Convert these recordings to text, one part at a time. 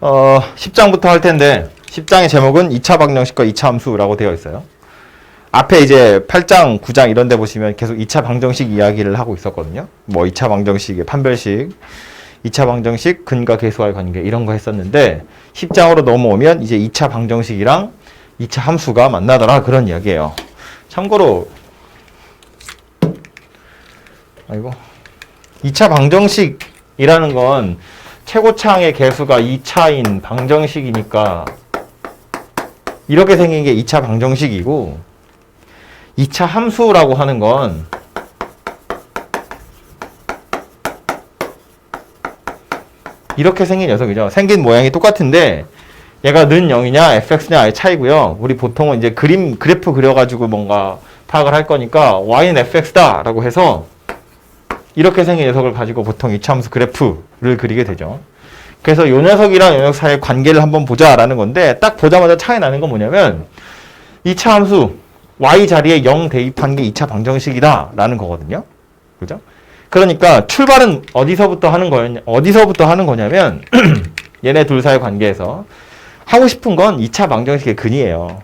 10장부터 할 텐데 10장의 제목은 2차 방정식과 2차 함수라고 되어 있어요. 앞에 이제 8장, 9장 이런 데 보시면 계속 2차 방정식 이야기를 하고 있었거든요. 뭐 2차 방정식의 판별식, 2차 방정식, 근과 계수와의 관계 이런 거 했었는데 10장으로 넘어오면 이제 2차 방정식이랑 2차 함수가 만나더라 그런 이야기예요. 참고로 2차 방정식이라는 건 최고차항의 개수가 2차인 방정식이니까 이렇게 생긴 게 2차 방정식이고 2차 함수라고 하는 건 이렇게 생긴 녀석이죠. 생긴 모양이 똑같은데 얘가 는 0이냐 fx냐의 차이고요. 우리 보통은 이제 그래프 그려가지고 뭔가 파악을 할 거니까 y는 fx다 라고 해서 이렇게 생긴 녀석을 가지고 보통 2차 함수 그래프를 그리게 되죠. 그래서 이 녀석이랑 이 녀석 사이의 관계를 한번 보자라는 건데 딱 보자마자 차이 나는 건 뭐냐면 2차 함수 y 자리에 0 대입한 게 2차 방정식이다 라는 거거든요. 그죠? 그러니까 출발은 어디서부터 하는 거냐면 얘네 둘 사이의 관계에서 하고 싶은 건 2차 방정식의 근이에요.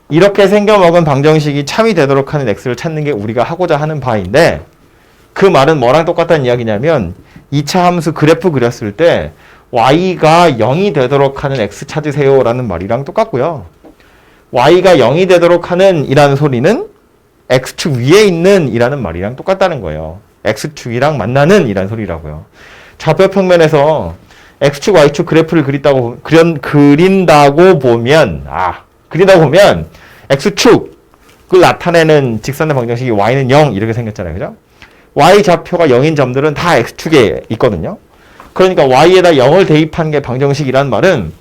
이렇게 생겨먹은 방정식이 참이 되도록 하는 x를 찾는 게 우리가 하고자 하는 바인데 그 말은 뭐랑 똑같다는 이야기냐면 2차 함수 그래프 그렸을 때 y가 0이 되도록 하는 x 찾으세요 라는 말이랑 똑같고요. y가 0이 되도록 하는 이라는 소리는 x축 위에 있는 이라는 말이랑 똑같다는 거예요. x축이랑 만나는 이라는 소리라고요. 좌표 평면에서 x축, y축 그래프를 그린다고 보면 x축을 나타내는 직선의 방정식이 y는 0 이렇게 생겼잖아요. 그죠? y 좌표가 0인 점들은 다 x축에 있거든요. 그러니까 y에다 0을 대입한 게 방정식이란 말은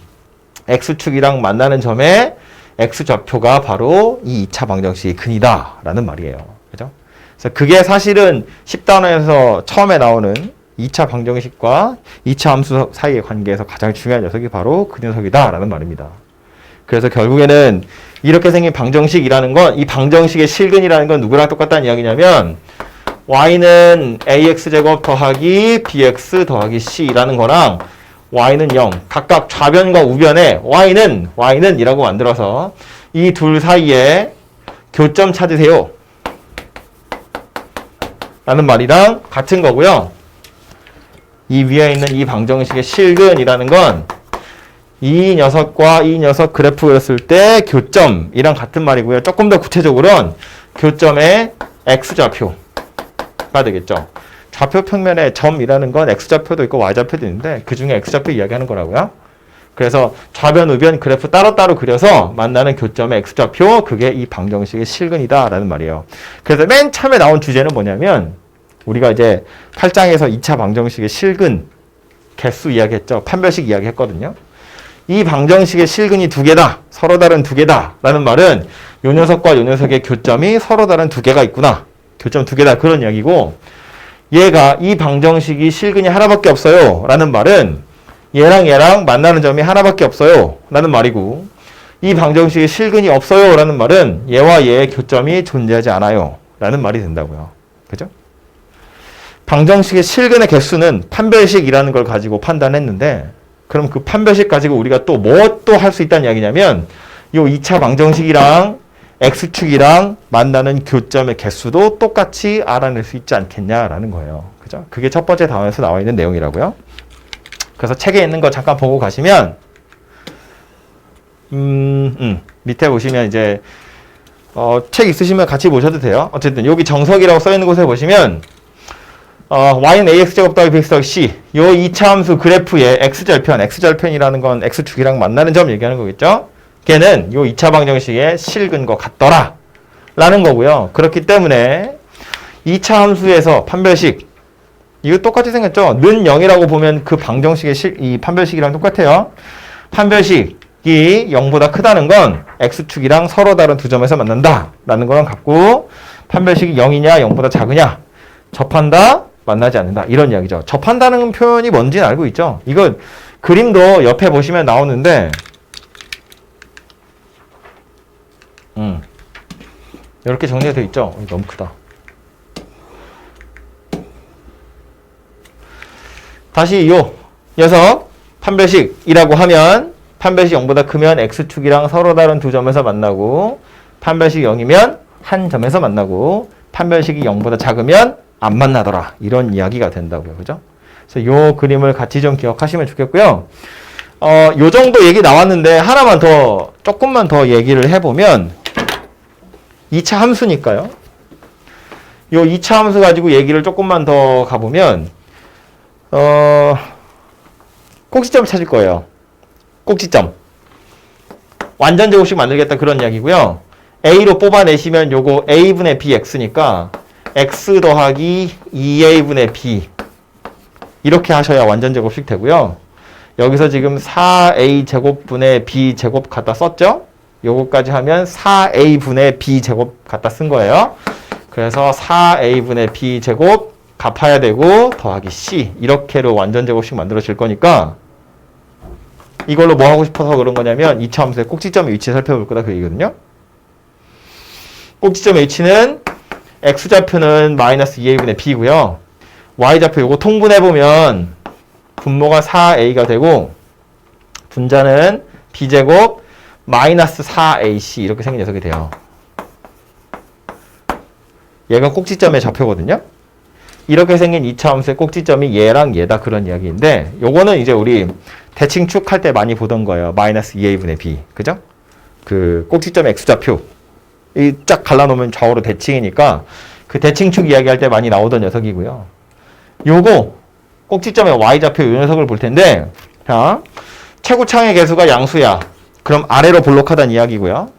x축이랑 만나는 점에 x좌표가 바로 이 2차 방정식의 근이다 라는 말이에요. 그죠? 그래서 그게 사실은 10단원에서 처음에 나오는 2차 방정식과 2차 함수 사이의 관계에서 가장 중요한 녀석이 바로 그 녀석이다 라는 말입니다. 그래서 결국에는 이렇게 생긴 방정식이라는 건 이 방정식의 실근이라는 건 누구랑 똑같다는 이야기냐면 y는 ax제곱 더하기 bx 더하기 c라는 거랑 y는 0 각각 좌변과 우변에 y는 이라고 만들어서 이 둘 사이에 교점 찾으세요 라는 말이랑 같은 거고요. 이 위에 있는 이 방정식의 실근이라는 건 이 녀석과 이 녀석 그래프 그렸을 때 교점이랑 같은 말이고요. 조금 더 구체적으로는 교점의 x좌표가 되겠죠. 좌표 평면에 점이라는 건 x좌표도 있고 y좌표도 있는데 그 중에 x좌표 이야기하는 거라고요. 그래서 좌변, 우변 그래프 따로따로 그려서 만나는 교점의 x좌표 그게 이 방정식의 실근이다 라는 말이에요. 그래서 맨 처음에 나온 주제는 뭐냐면 우리가 이제 8장에서 2차 방정식의 실근 개수 이야기했죠. 판별식 이야기했거든요. 이 방정식의 실근이 두 개다. 서로 다른 두 개다. 라는 말은 요 녀석과 요 녀석의 교점이 서로 다른 두 개가 있구나. 교점 두 개다. 그런 이야기고 얘가 이 방정식이 실근이 하나밖에 없어요. 라는 말은 얘랑 만나는 점이 하나밖에 없어요. 라는 말이고 이 방정식이 실근이 없어요. 라는 말은 얘와 얘의 교점이 존재하지 않아요. 라는 말이 된다고요. 그죠? 방정식의 실근의 개수는 판별식이라는 걸 가지고 판단했는데 그럼 그 판별식 가지고 우리가 또 뭐 또 할 수 있다는 이야기냐면 요 2차 방정식이랑 x축이랑 만나는 교점의 개수도 똑같이 알아낼 수 있지 않겠냐라는 거예요. 그죠? 그게 첫 번째 단원에서 나와 있는 내용이라고요. 그래서 책에 있는 거 잠깐 보고 가시면 밑에 보시면 이제 책 있으시면 같이 보셔도 돼요. 어쨌든 여기 정석이라고 써 있는 곳에 보시면 y는 ax제곱 더하기 bx 더하기 c 요 2차 함수 그래프의 x절편이라는 건 x축이랑 만나는 점 얘기하는 거겠죠? 걔는 요 2차 방정식의 실근과 같더라 라는 거고요. 그렇기 때문에 2차 함수에서 판별식 이거 똑같이 생겼죠? 는 0이라고 보면 그 방정식의 이 판별식이랑 똑같아요. 판별식이 0보다 크다는 건 x축이랑 서로 다른 두 점에서 만난다 라는 거랑 같고 판별식이 0이냐 0보다 작으냐 접한다 만나지 않는다 이런 이야기죠. 접한다는 표현이 뭔지는 알고 있죠. 이거 그림도 옆에 보시면 나오는데 이렇게 정리가 되어 있죠. 너무 크다. 다시 요 녀석 판별식이라고 하면 판별식 0보다 크면 x축이랑 서로 다른 두 점에서 만나고 판별식이 0이면 한 점에서 만나고 판별식이 0보다 작으면 안 만나더라. 이런 이야기가 된다고요. 그죠? 그래서 요 그림을 같이 좀 기억하시면 좋겠고요. 요 정도 얘기 나왔는데 하나만 더 조금만 더 얘기를 해보면 2차 함수니까요. 요 2차 함수 가지고 얘기를 조금만 더 가보면 꼭지점을 찾을 거예요. 꼭지점. 완전 제곱식 만들겠다 그런 이야기고요. A로 뽑아내시면 요거 A분의 BX니까 X 더하기 2A분의 B 이렇게 하셔야 완전 제곱식 되고요. 여기서 지금 4A 제곱분의 B 제곱 갖다 썼죠? 요거까지 하면 4A분의 B 제곱 갖다 쓴 거예요. 그래서 4A분의 B 제곱 갚아야 되고 더하기 C 이렇게로 완전 제곱식 만들어질 거니까 이걸로 뭐 하고 싶어서 그런 거냐면 2차 함수의 꼭지점의 위치 살펴볼 거다 그 얘기거든요. 꼭지점의 위치는 X좌표는 마이너스 2A분의 B고요. Y좌표 요거 통분해보면 분모가 4A가 되고 분자는 B제곱 마이너스 4AC 이렇게 생긴 녀석이 돼요. 얘가 꼭지점의 좌표거든요. 이렇게 생긴 2차 함수의 꼭지점이 얘랑 얘다 그런 이야기인데 요거는 이제 우리 대칭축 할 때 많이 보던 거예요. 마이너스 2A분의 B. 그죠? 그 꼭지점의 X좌표. 이 쫙 갈라놓으면 좌우로 대칭이니까 그 대칭축 이야기할 때 많이 나오던 녀석이고요. 요거 꼭지점의 Y좌표 요 녀석을 볼 텐데 자 최고창의 개수가 양수야. 그럼 아래로 볼록하다는 이야기고요.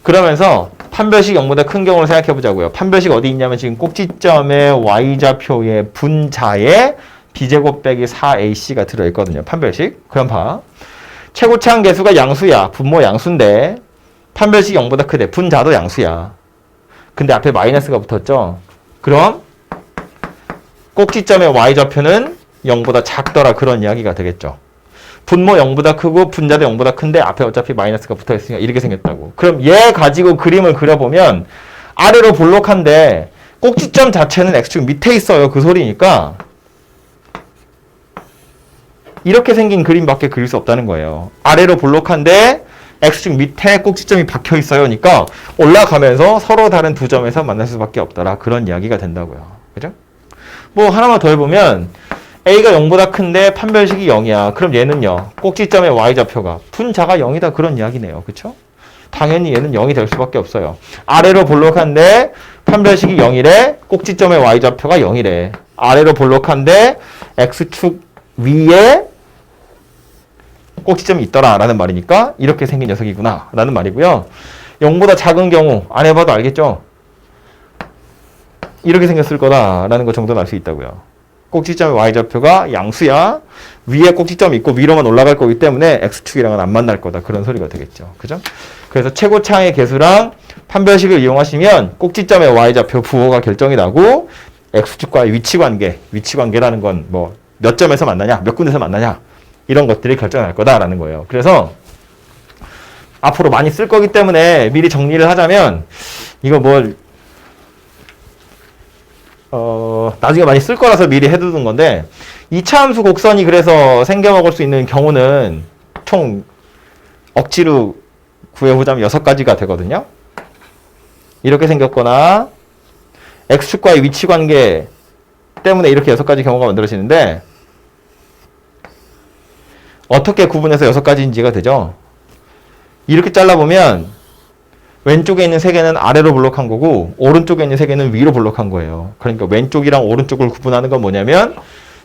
그러면서 판별식 0보다 큰 경우를 생각해 보자고요. 판별식 어디 있냐면 지금 꼭지점의 Y좌표의 분자에 B제곱 빼기 4AC가 들어있거든요. 판별식. 그럼 봐. 최고차항 개수가 양수야. 분모 양수인데 판별식이 0보다 크대. 분자도 양수야. 근데 앞에 마이너스가 붙었죠. 그럼 꼭지점의 Y좌표는 0보다 작더라. 그런 이야기가 되겠죠. 분모 0보다 크고 분자도 0보다 큰데 앞에 어차피 마이너스가 붙어있으니까 이렇게 생겼다고. 그럼 얘 가지고 그림을 그려보면 아래로 볼록한데 꼭지점 자체는 X축 밑에 있어요. 그 소리니까 이렇게 생긴 그림밖에 그릴 수 없다는 거예요. 아래로 볼록한데 X축 밑에 꼭지점이 박혀 있어요. 그러니까 올라가면서 서로 다른 두 점에서 만날 수밖에 없더라. 그런 이야기가 된다고요. 그죠? 뭐 하나만 더 해보면 A가 0보다 큰데 판별식이 0이야. 그럼 얘는요. 꼭지점의 Y좌표가 분자가 0이다. 그런 이야기네요. 그쵸? 당연히 얘는 0이 될 수밖에 없어요. 아래로 볼록한데 판별식이 0이래. 꼭지점의 Y좌표가 0이래. 아래로 볼록한데 X축 위에 꼭지점이 있더라. 라는 말이니까 이렇게 생긴 녀석이구나. 라는 말이고요. 0보다 작은 경우 안 해봐도 알겠죠? 이렇게 생겼을 거다. 라는 것 정도는 알 수 있다고요. 꼭지점의 Y좌표가 양수야. 위에 꼭지점이 있고 위로만 올라갈 거기 때문에 X축이랑은 안 만날 거다. 그런 소리가 되겠죠. 그죠? 그래서 최고차항의 개수랑 판별식을 이용하시면 꼭지점의 Y좌표 부호가 결정이 나고 X축과의 위치관계라는 건 뭐 몇 점에서 만나냐, 몇 군데서 만나냐 이런 것들이 결정할 거다라는 거예요. 그래서 앞으로 많이 쓸 거기 때문에 미리 정리를 하자면 이거 뭘 나중에 많이 쓸 거라서 미리 해두는 건데 2차 함수 곡선이 그래서 생겨먹을 수 있는 경우는 총 억지로 구해보자면 6가지가 되거든요. 이렇게 생겼거나 X축과의 위치관계 때문에 이렇게 6가지 경우가 만들어지는데 어떻게 구분해서 6가지인지가 되죠. 이렇게 잘라보면 왼쪽에 있는 3개는 아래로 볼록한 거고 오른쪽에 있는 3개는 위로 볼록한 거예요. 그러니까 왼쪽이랑 오른쪽을 구분하는 건 뭐냐면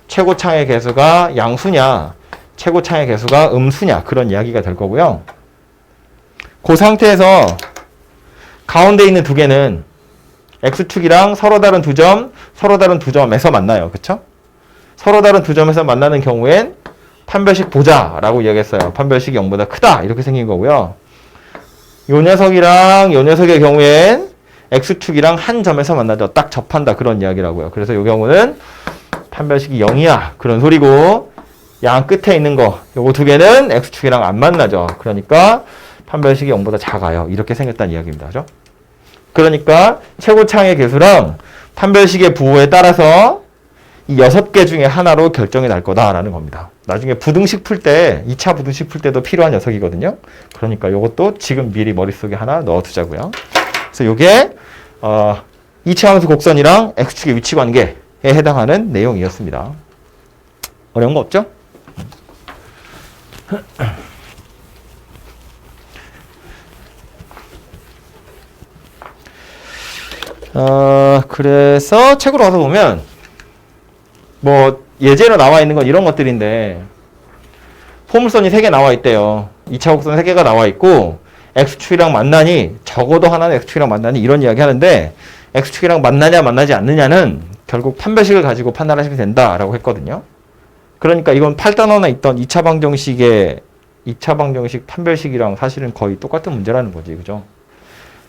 최고차의 개수가 양수냐 최고차의 개수가 음수냐 그런 이야기가 될 거고요. 그 상태에서 가운데 있는 2개는 X축이랑 서로 다른 두 점에서 만나요. 그쵸? 서로 다른 두 점에서 만나는 경우엔 판별식 보자라고 이야기했어요. 판별식이 0보다 크다 이렇게 생긴 거고요. 요 녀석이랑 요 녀석의 경우엔 X축이랑 한 점에서 만나죠. 딱 접한다 그런 이야기라고요. 그래서 요 경우는 판별식이 0이야 그런 소리고 양 끝에 있는 거 요거 2개는 X축이랑 안 만나죠. 그러니까 판별식이 0보다 작아요. 이렇게 생겼다는 이야기입니다. 그죠? 그러니까 최고차항의 개수랑 판별식의 부호에 따라서 이 6개 중에 하나로 결정이 날 거다라는 겁니다. 나중에 부등식 풀 때, 2차 부등식 풀 때도 필요한 녀석이거든요. 그러니까 요것도 지금 미리 머릿속에 하나 넣어두자고요. 그래서 요게 2차 함수 곡선이랑 x축의 위치 관계에 해당하는 내용이었습니다. 어려운 거 없죠? 그래서 책으로 와서 보면 뭐 예제로 나와 있는 건 이런 것들인데 포물선이 3개 나와 있대요. 2차 곡선 3개가 나와 있고 x축이랑 만나니 적어도 하나는 x축이랑 만나니 이런 이야기 하는데 x축이랑 만나냐 만나지 않느냐는 결국 판별식을 가지고 판단하시면 된다라고 했거든요. 그러니까 이건 8단원에 있던 2차 방정식 판별식이랑 사실은 거의 똑같은 문제라는 거지. 그죠?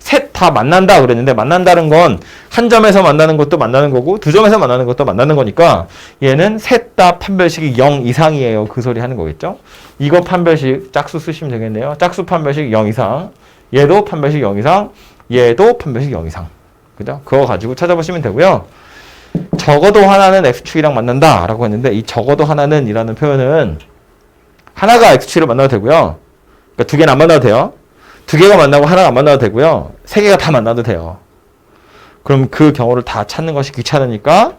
셋 다 만난다 그랬는데 만난다는 건 한 점에서 만나는 것도 만나는 거고 두 점에서 만나는 것도 만나는 거니까 얘는 셋 다 판별식이 0 이상이에요. 그 소리 하는 거겠죠? 이거 판별식 짝수 쓰시면 되겠네요. 짝수 판별식 0 이상, 얘도 판별식 0 이상, 얘도 판별식 0 이상. 그죠? 그거 가지고 찾아보시면 되고요. 적어도 하나는 x축이랑 만난다 라고 했는데 이 적어도 하나는 이라는 표현은 하나가 x축을 만나도 되고요. 그러니까 두 개는 안 만나도 돼요. 두 개가 만나고 하나가 안 만나도 되고요. 세 개가 다 만나도 돼요. 그럼 그 경우를 다 찾는 것이 귀찮으니까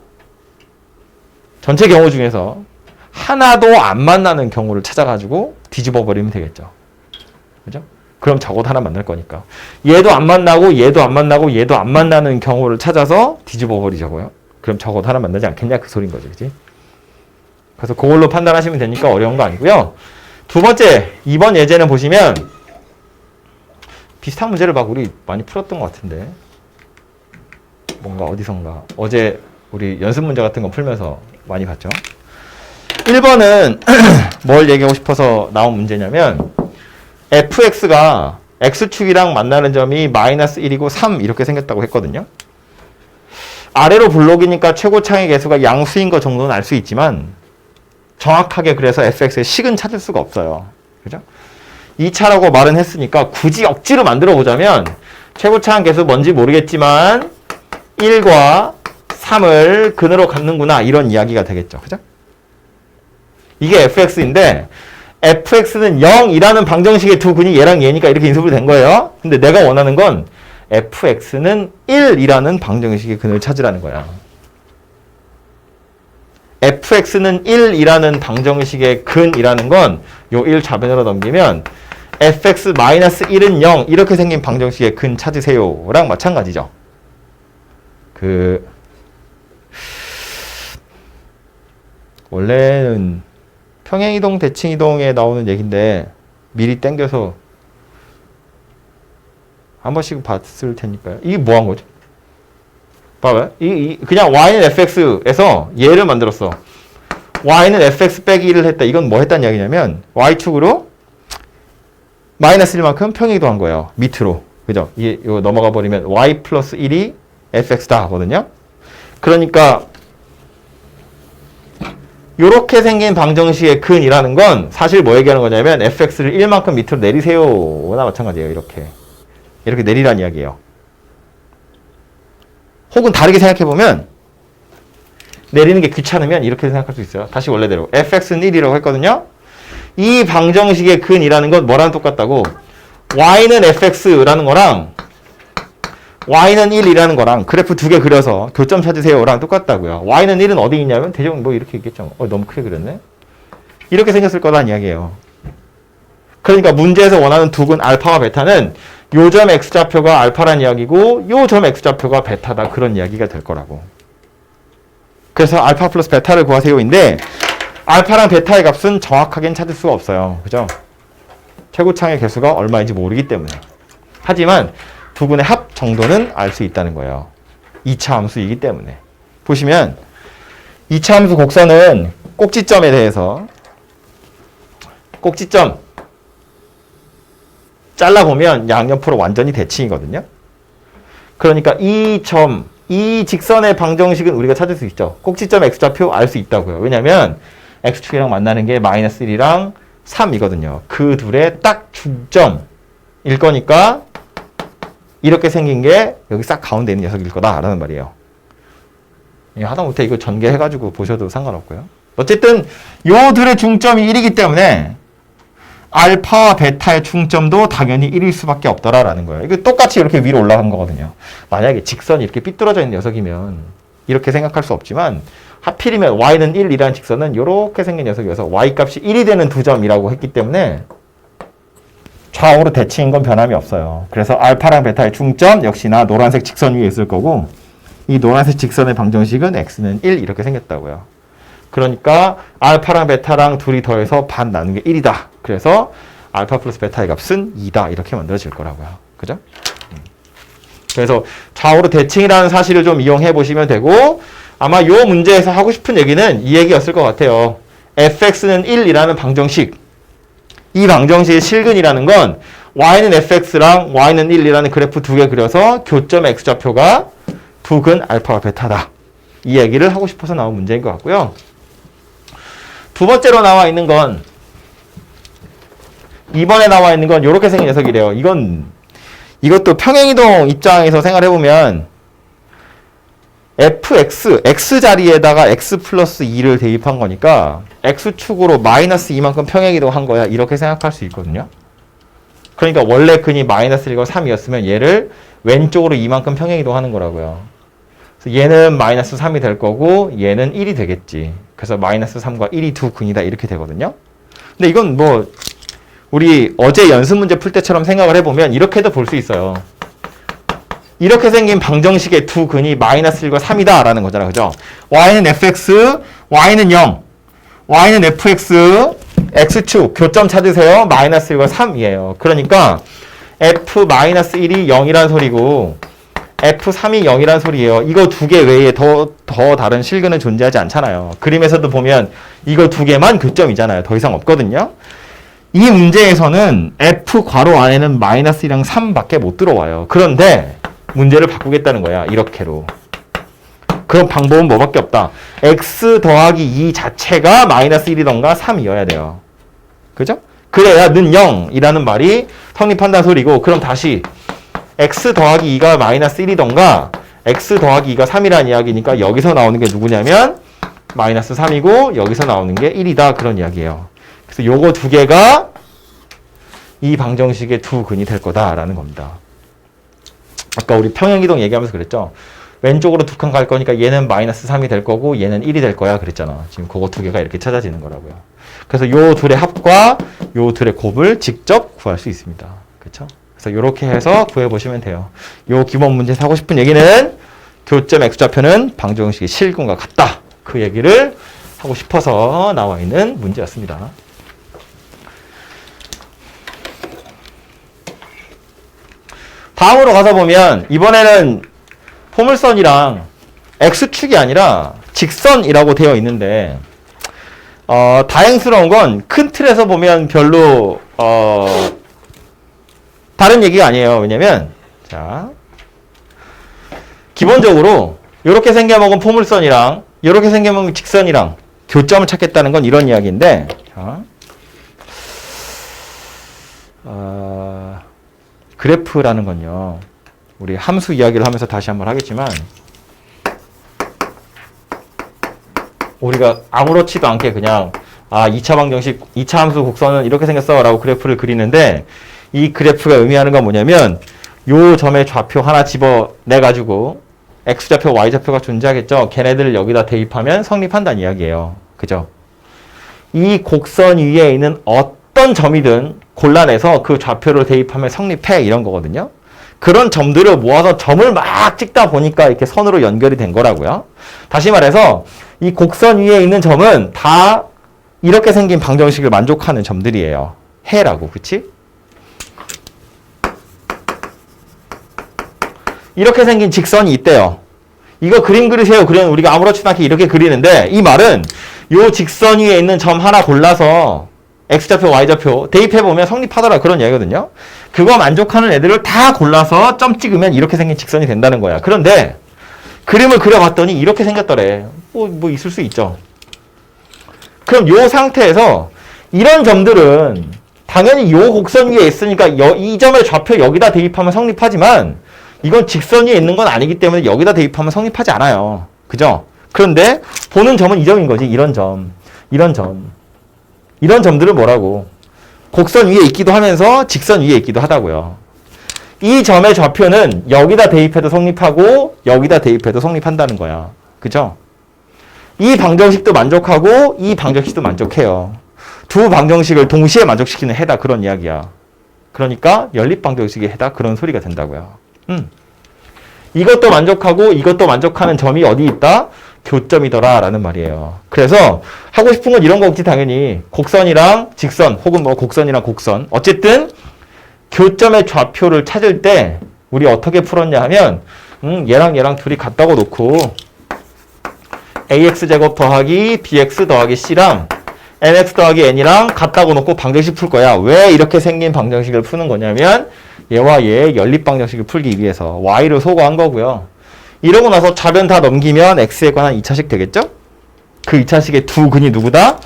전체 경우 중에서 하나도 안 만나는 경우를 찾아가지고 뒤집어 버리면 되겠죠. 그죠? 그럼 적어도 하나 만날 거니까. 얘도 안 만나고 얘도 안 만나고 얘도 안 만나는 경우를 찾아서 뒤집어 버리자고요. 그럼 적어도 하나 만나지 않겠냐 그 소린 거죠. 그지? 그래서 그걸로 판단하시면 되니까 어려운 거 아니고요. 두 번째 2번 예제는 보시면 비슷한 문제를 막 우리 많이 풀었던 것 같은데 뭔가 어디선가 어제 우리 연습 문제 같은 거 풀면서 많이 봤죠. 1번은 뭘 얘기하고 싶어서 나온 문제냐면 fx가 x축이랑 만나는 점이 마이너스 1이고 3 이렇게 생겼다고 했거든요. 아래로 블록이니까 최고차의 개수가 양수인 것 정도는 알 수 있지만 정확하게 그래서 fx의 식은 찾을 수가 없어요. 그죠? 2차라고 말은 했으니까 굳이 억지로 만들어 보자면 최고차한 개수 뭔지 모르겠지만 1과 3을 근으로 갖는구나 이런 이야기가 되겠죠. 그죠? 이게 fx인데 fx는 0이라는 방정식의 두 근이 얘랑 얘니까 이렇게 인수분해 된 거예요. 근데 내가 원하는 건 fx는 1이라는 방정식의 근을 찾으라는 거야. fx는 1이라는 방정식의 근이라는 건 요 1 좌변으로 넘기면 fx-1은 0 이렇게 생긴 방정식의 근 찾으세요랑 마찬가지죠. 원래는 평행이동, 대칭이동에 나오는 얘기인데 미리 땡겨서 한 번씩 봤을 테니까요. 이게 뭐 한 거죠? 봐봐요. 그냥 y는 fx에서 얘를 만들었어. y는 fx 빼기 1을 했다. 이건 뭐 했다는 이야기냐면 y축으로 마이너스 1만큼 평행이동한 거예요. 밑으로. 그죠? 이거 넘어가 버리면 y 플러스 1이 fx다 하거든요. 그러니까 요렇게 생긴 방정식의 근이라는 건 사실 뭐 얘기하는 거냐면 fx를 1만큼 밑으로 내리세요나 마찬가지예요. 이렇게 내리라는 이야기예요. 혹은 다르게 생각해보면 내리는 게 귀찮으면 이렇게 생각할 수 있어요. 다시 원래대로 fx는 1이라고 했거든요. 이 방정식의 근이라는 건 뭐랑 똑같다고? y는 fx라는 거랑 y는 1이라는 거랑 그래프 두 개 그려서 교점 찾으세요랑 똑같다고요. y는 1은 어디 있냐면 대충 뭐 이렇게 있겠죠. 너무 크게 그렸네. 이렇게 생겼을 거란 이야기예요. 그러니까 문제에서 원하는 두 근 알파와 베타는 요 점 x좌표가 알파란 이야기고 요 점 x좌표가 베타다 그런 이야기가 될 거라고. 그래서 알파 플러스 베타를 구하세요인데 알파랑 베타의 값은 정확하게는 찾을 수가 없어요. 그죠? 최고차의 개수가 얼마인지 모르기 때문에. 하지만 두 근의 합 정도는 알 수 있다는 거예요. 2차 함수이기 때문에. 보시면 2차 함수 곡선은 꼭지점에 대해서 꼭지점 잘라보면 양옆으로 완전히 대칭이거든요. 그러니까 이 직선의 방정식은 우리가 찾을 수 있죠. 꼭지점 x좌표 알 수 있다고요. 왜냐면 x축이랑 만나는 게 마이너스 1이랑 3이거든요. 그 둘의 딱 중점일 거니까 이렇게 생긴 게 여기 싹 가운데 있는 녀석일 거다라는 말이에요. 하다못해 이거 전개해가지고 보셔도 상관없고요. 어쨌든 요 둘의 중점이 1이기 때문에 알파와 베타의 중점도 당연히 1일 수밖에 없더라라는 거예요. 이거 똑같이 이렇게 위로 올라간 거거든요. 만약에 직선이 이렇게 삐뚤어져 있는 녀석이면 이렇게 생각할 수 없지만 하필이면 y는 1이라는 직선은 이렇게 생긴 녀석이어서 y값이 1이 되는 두 점이라고 했기 때문에 좌우로 대칭인 건 변함이 없어요. 그래서 알파랑 베타의 중점 역시나 노란색 직선 위에 있을 거고 이 노란색 직선의 방정식은 x는 1 이렇게 생겼다고요. 그러니까 알파랑 베타랑 둘이 더해서 반 나눈 게 1이다. 그래서 알파 플러스 베타의 값은 2다. 이렇게 만들어질 거라고요. 그죠? 그래서 좌우로 대칭이라는 사실을 좀 이용해 보시면 되고 아마 요 문제에서 하고 싶은 얘기는 이 얘기였을 것 같아요. fx는 1이라는 방정식. 이 방정식의 실근이라는 건 y는 fx랑 y는 1이라는 그래프 두 개 그려서 교점 x좌표가 두 근 알파와 베타다. 이 얘기를 하고 싶어서 나온 문제인 것 같고요. 두 번째로 나와 있는 건 이번에 나와 있는 건 이렇게 생긴 녀석이래요. 이것도 평행이동 입장에서 생각해보면 fx, x 자리에다가 x 플러스 2를 대입한 거니까 x축으로 마이너스 2만큼 평행이동 한 거야. 이렇게 생각할 수 있거든요. 그러니까 원래 근이 마이너스 1과 3이었으면 얘를 왼쪽으로 2만큼 평행이동 하는 거라고요. 그래서 얘는 마이너스 3이 될 거고 얘는 1이 되겠지. 그래서 마이너스 3과 1이 두 근이다 이렇게 되거든요. 근데 이건 뭐 우리 어제 연습 문제 풀 때처럼 생각을 해보면 이렇게도 볼 수 있어요. 이렇게 생긴 방정식의 두 근이 마이너스 1과 3이다 라는 거잖아. 그죠? y는 fx, y는 0, y는 fx, x축 교점 찾으세요. 마이너스 1과 3이에요. 그러니까 f 마이너스 1이 0이란 소리고 F3이 0이란 소리예요. 이거 두 개 외에 더 다른 실근은 존재하지 않잖아요. 그림에서도 보면 이거 두 개만 교점이잖아요. 더 이상 없거든요. 이 문제에서는 F 괄호 안에는 마이너스 1이랑 3밖에 못 들어와요. 그런데 문제를 바꾸겠다는 거야. 이렇게로. 그럼 방법은 뭐밖에 없다. X 더하기 2 자체가 마이너스 1이던가 3이어야 돼요. 그죠? 그래야 는 0이라는 말이 성립한다는 소리고 그럼 다시 x 더하기 2가 마이너스 1이던가 x 더하기 2가 3이라는 이야기니까 여기서 나오는 게 누구냐면 마이너스 3이고 여기서 나오는 게 1이다 그런 이야기예요. 그래서 요거 두 개가 이 방정식의 두 근이 될 거다라는 겁니다. 아까 우리 평행이동 얘기하면서 그랬죠. 왼쪽으로 두 칸 갈 거니까 얘는 마이너스 3이 될 거고 얘는 1이 될 거야 그랬잖아. 지금 그거 두 개가 이렇게 찾아지는 거라고요. 그래서 요 둘의 합과 요 둘의 곱을 직접 구할 수 있습니다. 그렇죠? 그래서 이렇게 해서 구해보시면 돼요. 요 기본 문제에서 하고 싶은 얘기는 교점 x좌표는 방정식의 실근과 같다. 그 얘기를 하고 싶어서 나와 있는 문제였습니다. 다음으로 가서 보면 이번에는 포물선이랑 x축이 아니라 직선이라고 되어 있는데 다행스러운 건 큰 틀에서 보면 별로 다른 얘기가 아니에요. 왜냐면 자 기본적으로 이렇게 생겨먹은 포물선이랑 이렇게 생겨먹은 직선이랑 교점을 찾겠다는 건 이런 이야기인데 자, 그래프라는 건요. 우리 함수 이야기를 하면서 다시 한번 하겠지만 우리가 아무렇지도 않게 그냥 2차 방정식, 2차 함수 곡선은 이렇게 생겼어 라고 그래프를 그리는데 이 그래프가 의미하는 건 뭐냐면 요 점의 좌표 하나 집어내가지고 x좌표, y좌표가 존재하겠죠. 걔네들을 여기다 대입하면 성립한다는 이야기예요. 그죠? 이 곡선 위에 있는 어떤 점이든 골라내서 그 좌표를 대입하면 성립해 이런 거거든요. 그런 점들을 모아서 점을 막 찍다 보니까 이렇게 선으로 연결이 된 거라고요. 다시 말해서 이 곡선 위에 있는 점은 다 이렇게 생긴 방정식을 만족하는 점들이에요. 해라고, 그치? 이렇게 생긴 직선이 있대요. 이거 그림 그리세요. 그러면 우리가 아무렇지도 않게 이렇게 그리는데 이 말은 요 직선 위에 있는 점 하나 골라서 x좌표, y좌표 대입해보면 성립하더라 그런 얘기거든요. 그거 만족하는 애들을 다 골라서 점 찍으면 이렇게 생긴 직선이 된다는 거야. 그런데 그림을 그려봤더니 이렇게 생겼더래. 뭐 있을 수 있죠. 그럼 요 상태에서 이런 점들은 당연히 요 곡선 위에 있으니까 이 점의 좌표 여기다 대입하면 성립하지만 이건 직선 위에 있는 건 아니기 때문에 여기다 대입하면 성립하지 않아요. 그죠? 그런데 보는 점은 이 점인 거지. 이런 점. 이런 점. 이런 점들은 뭐라고? 곡선 위에 있기도 하면서 직선 위에 있기도 하다고요. 이 점의 좌표는 여기다 대입해도 성립하고 여기다 대입해도 성립한다는 거야. 그죠? 이 방정식도 만족하고 이 방정식도 만족해요. 두 방정식을 동시에 만족시키는 해다 그런 이야기야. 그러니까 연립 방정식의 해다 그런 소리가 된다고요. 이것도 만족하고 이것도 만족하는 점이 어디 있다? 교점이더라 라는 말이에요. 그래서 하고 싶은 건 이런 거겠지 당연히. 곡선이랑 직선 혹은 뭐 곡선이랑 곡선. 어쨌든 교점의 좌표를 찾을 때 우리 어떻게 풀었냐 하면 얘랑 얘랑 둘이 같다고 놓고 ax제곱 더하기 bx 더하기 c랑 mx 더하기 n이랑 같다고 놓고 방정식 풀 거야. 왜 이렇게 생긴 방정식을 푸는 거냐면 얘와 얘의 연립 방정식을 풀기 위해서 y를 소거한 거고요. 이러고 나서 좌변 다 넘기면 x에 관한 2차식 되겠죠? 그 2차식의 두 근이 누구다?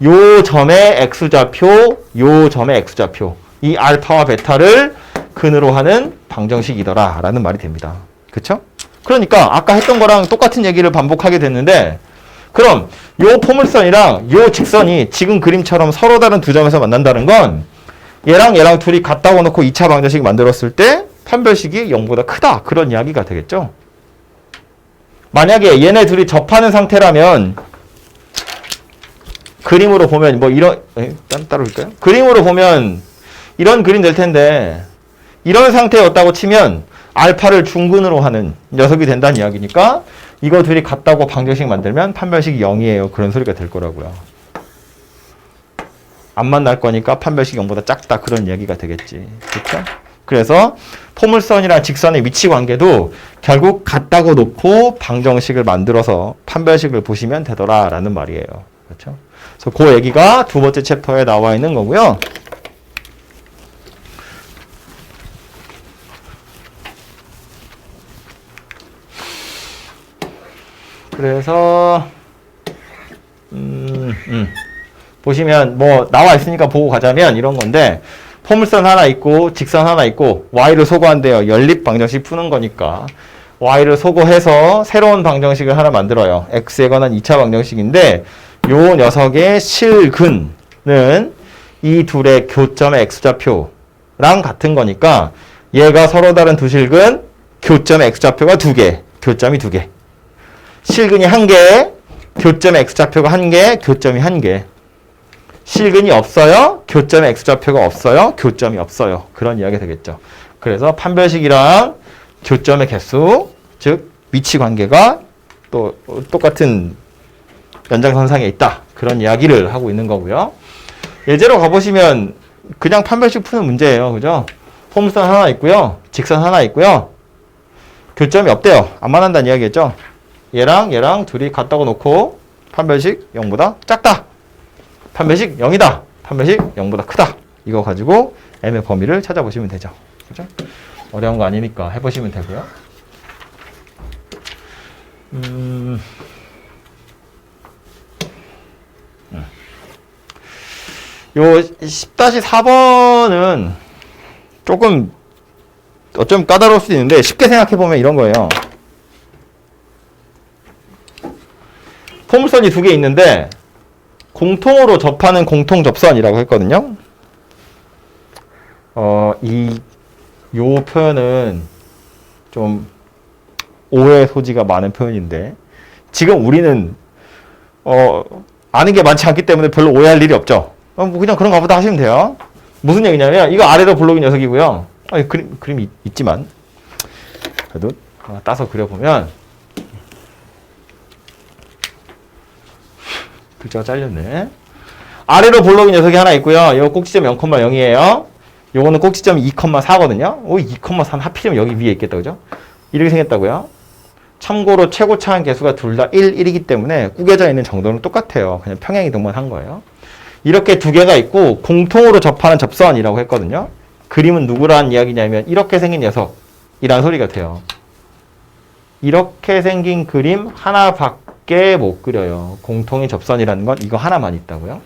요 점의 x좌표, 요 점의 x좌표. 이 알파와 베타를 근으로 하는 방정식이더라 라는 말이 됩니다. 그쵸? 그러니까 아까 했던 거랑 똑같은 얘기를 반복하게 됐는데 그럼 요 포물선이랑 요 직선이 지금 그림처럼 서로 다른 두 점에서 만난다는 건 얘랑 얘랑 둘이 같다고 놓고 2차 방정식 만들었을 때 판별식이 0보다 크다. 그런 이야기가 되겠죠. 만약에 얘네 둘이 접하는 상태라면 그림으로 보면 뭐 이런 따로 볼까요? 그림으로 보면 이런 그림 될 텐데 이런 상태였다고 치면 알파를 중근으로 하는 녀석이 된다는 이야기니까 이거 둘이 같다고 방정식 만들면 판별식이 0이에요. 그런 소리가 될 거라고요. 안 만날 거니까 판별식이 0보다 작다. 그런 이야기가 되겠지. 그렇죠? 그래서 포물선이랑 직선의 위치 관계도 결국 같다고 놓고 방정식을 만들어서 판별식을 보시면 되더라 라는 말이에요. 그렇죠? 그래서 그 얘기가 두 번째 챕터에 나와 있는 거고요. 그래서 보시면 뭐 나와 있으니까 보고 가자면 이런 건데 포물선 하나 있고 직선 하나 있고 y를 소거한대요. 연립 방정식 푸는 거니까 y를 소거해서 새로운 방정식을 하나 만들어요. x에 관한 2차 방정식인데 요 녀석의 실근은 이 둘의 교점의 x좌표랑 같은 거니까 얘가 서로 다른 두 실근, 교점의 x좌표가 2개, 교점이 2개. 실근이 1개, 교점의 x좌표가 1개, 교점이 1개. 실근이 없어요. 교점의 x좌표가 없어요. 교점이 없어요. 그런 이야기가 되겠죠. 그래서 판별식이랑 교점의 개수, 즉 위치 관계가 또 똑같은 연장선상에 있다. 그런 이야기를 하고 있는 거고요. 예제로 가보시면 그냥 판별식 푸는 문제예요. 그죠? 포물선 하나 있고요. 직선 하나 있고요. 교점이 없대요. 안 만난다는 이야기겠죠? 얘랑 얘랑 둘이 같다고 놓고 판별식 0보다 작다. 판별식 0이다. 판별식 0보다 크다. 이거 가지고 m의 범위를 찾아보시면 되죠. 그죠? 어려운 거 아니니까 해보시면 되고요. 요 10-4번은 조금 어쩜 까다로울 수도 있는데 쉽게 생각해보면 이런 거예요. 포물선이 2개 있는데 공통으로 접하는 공통 접선이라고 했거든요. 요 표현은 좀 오해 소지가 많은 표현인데 지금 우리는 아는 게 많지 않기 때문에 별로 오해할 일이 없죠. 뭐 그냥 그런가 보다 하시면 돼요. 무슨 얘기냐면 이거 아래로 볼록인 녀석이고요. 그림이 있지만 그래도 따서 그려보면 글자가 잘렸네. 아래로 볼록인 녀석이 하나 있고요. 이거 꼭지점 0,0이에요. 요거는 꼭지점 2,4거든요. 2,4는 하필이면 여기 위에 있겠다. 그죠? 이렇게 생겼다고요. 참고로 최고차항 개수가 둘 다 1, 1이기 때문에 꾸겨져 있는 정도는 똑같아요. 그냥 평행이동만 한 거예요. 이렇게 두 개가 있고 공통으로 접하는 접선이라고 했거든요. 그림은 누구라는 이야기냐면 이렇게 생긴 녀석이라는 소리가 돼요. 이렇게 생긴 그림 하나밖에 못 그려요. 공통의 접선이라는 건 이거 하나만 있다고요.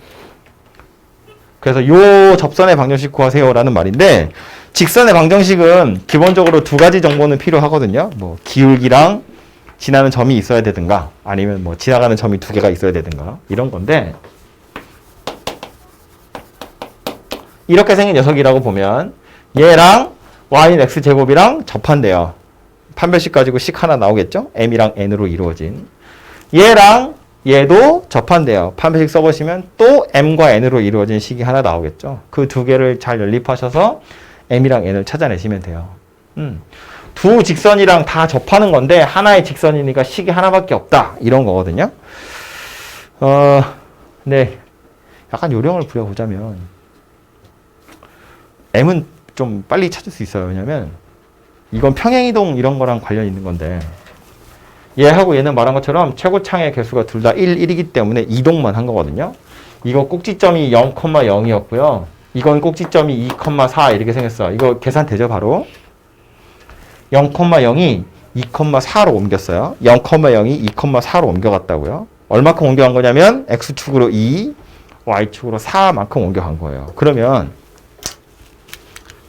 그래서 요 접선의 방정식 구하세요라는 말인데 직선의 방정식은 기본적으로 두 가지 정보는 필요하거든요. 뭐 기울기랑 지나는 점이 있어야 되든가 아니면 뭐 지나가는 점이 두 개가 있어야 되든가 이런 건데 이렇게 생긴 녀석이라고 보면 얘랑 y는 x제곱이랑 접한대요. 판별식 가지고 식 하나 나오겠죠? m이랑 n으로 이루어진. 얘랑 얘도 접한대요. 판별식 써보시면 또 m과 n으로 이루어진 식이 하나 나오겠죠? 그 두 개를 잘 연립하셔서 m이랑 n을 찾아내시면 돼요. 두 직선이랑 다 접하는 건데 하나의 직선이니까 식이 하나밖에 없다. 이런 거거든요. 네. 약간 요령을 부려보자면 m은 좀 빨리 찾을 수 있어요. 왜냐면 이건 평행이동 이런 거랑 관련 있는 건데 얘하고 얘는 말한 것처럼 최고창의 개수가 둘 다 1, 1이기 때문에 이동만 한 거거든요. 이거 꼭지점이 0,0이었고요. 이건 꼭지점이 2,4 이렇게 생겼어. 이거 계산되죠 바로. 0,0이 2,4로 옮겼어요. 0,0이 2,4로 옮겨갔다고요. 얼마큼 옮겨간 거냐면 x축으로 2, y축으로 4만큼 옮겨간 거예요. 그러면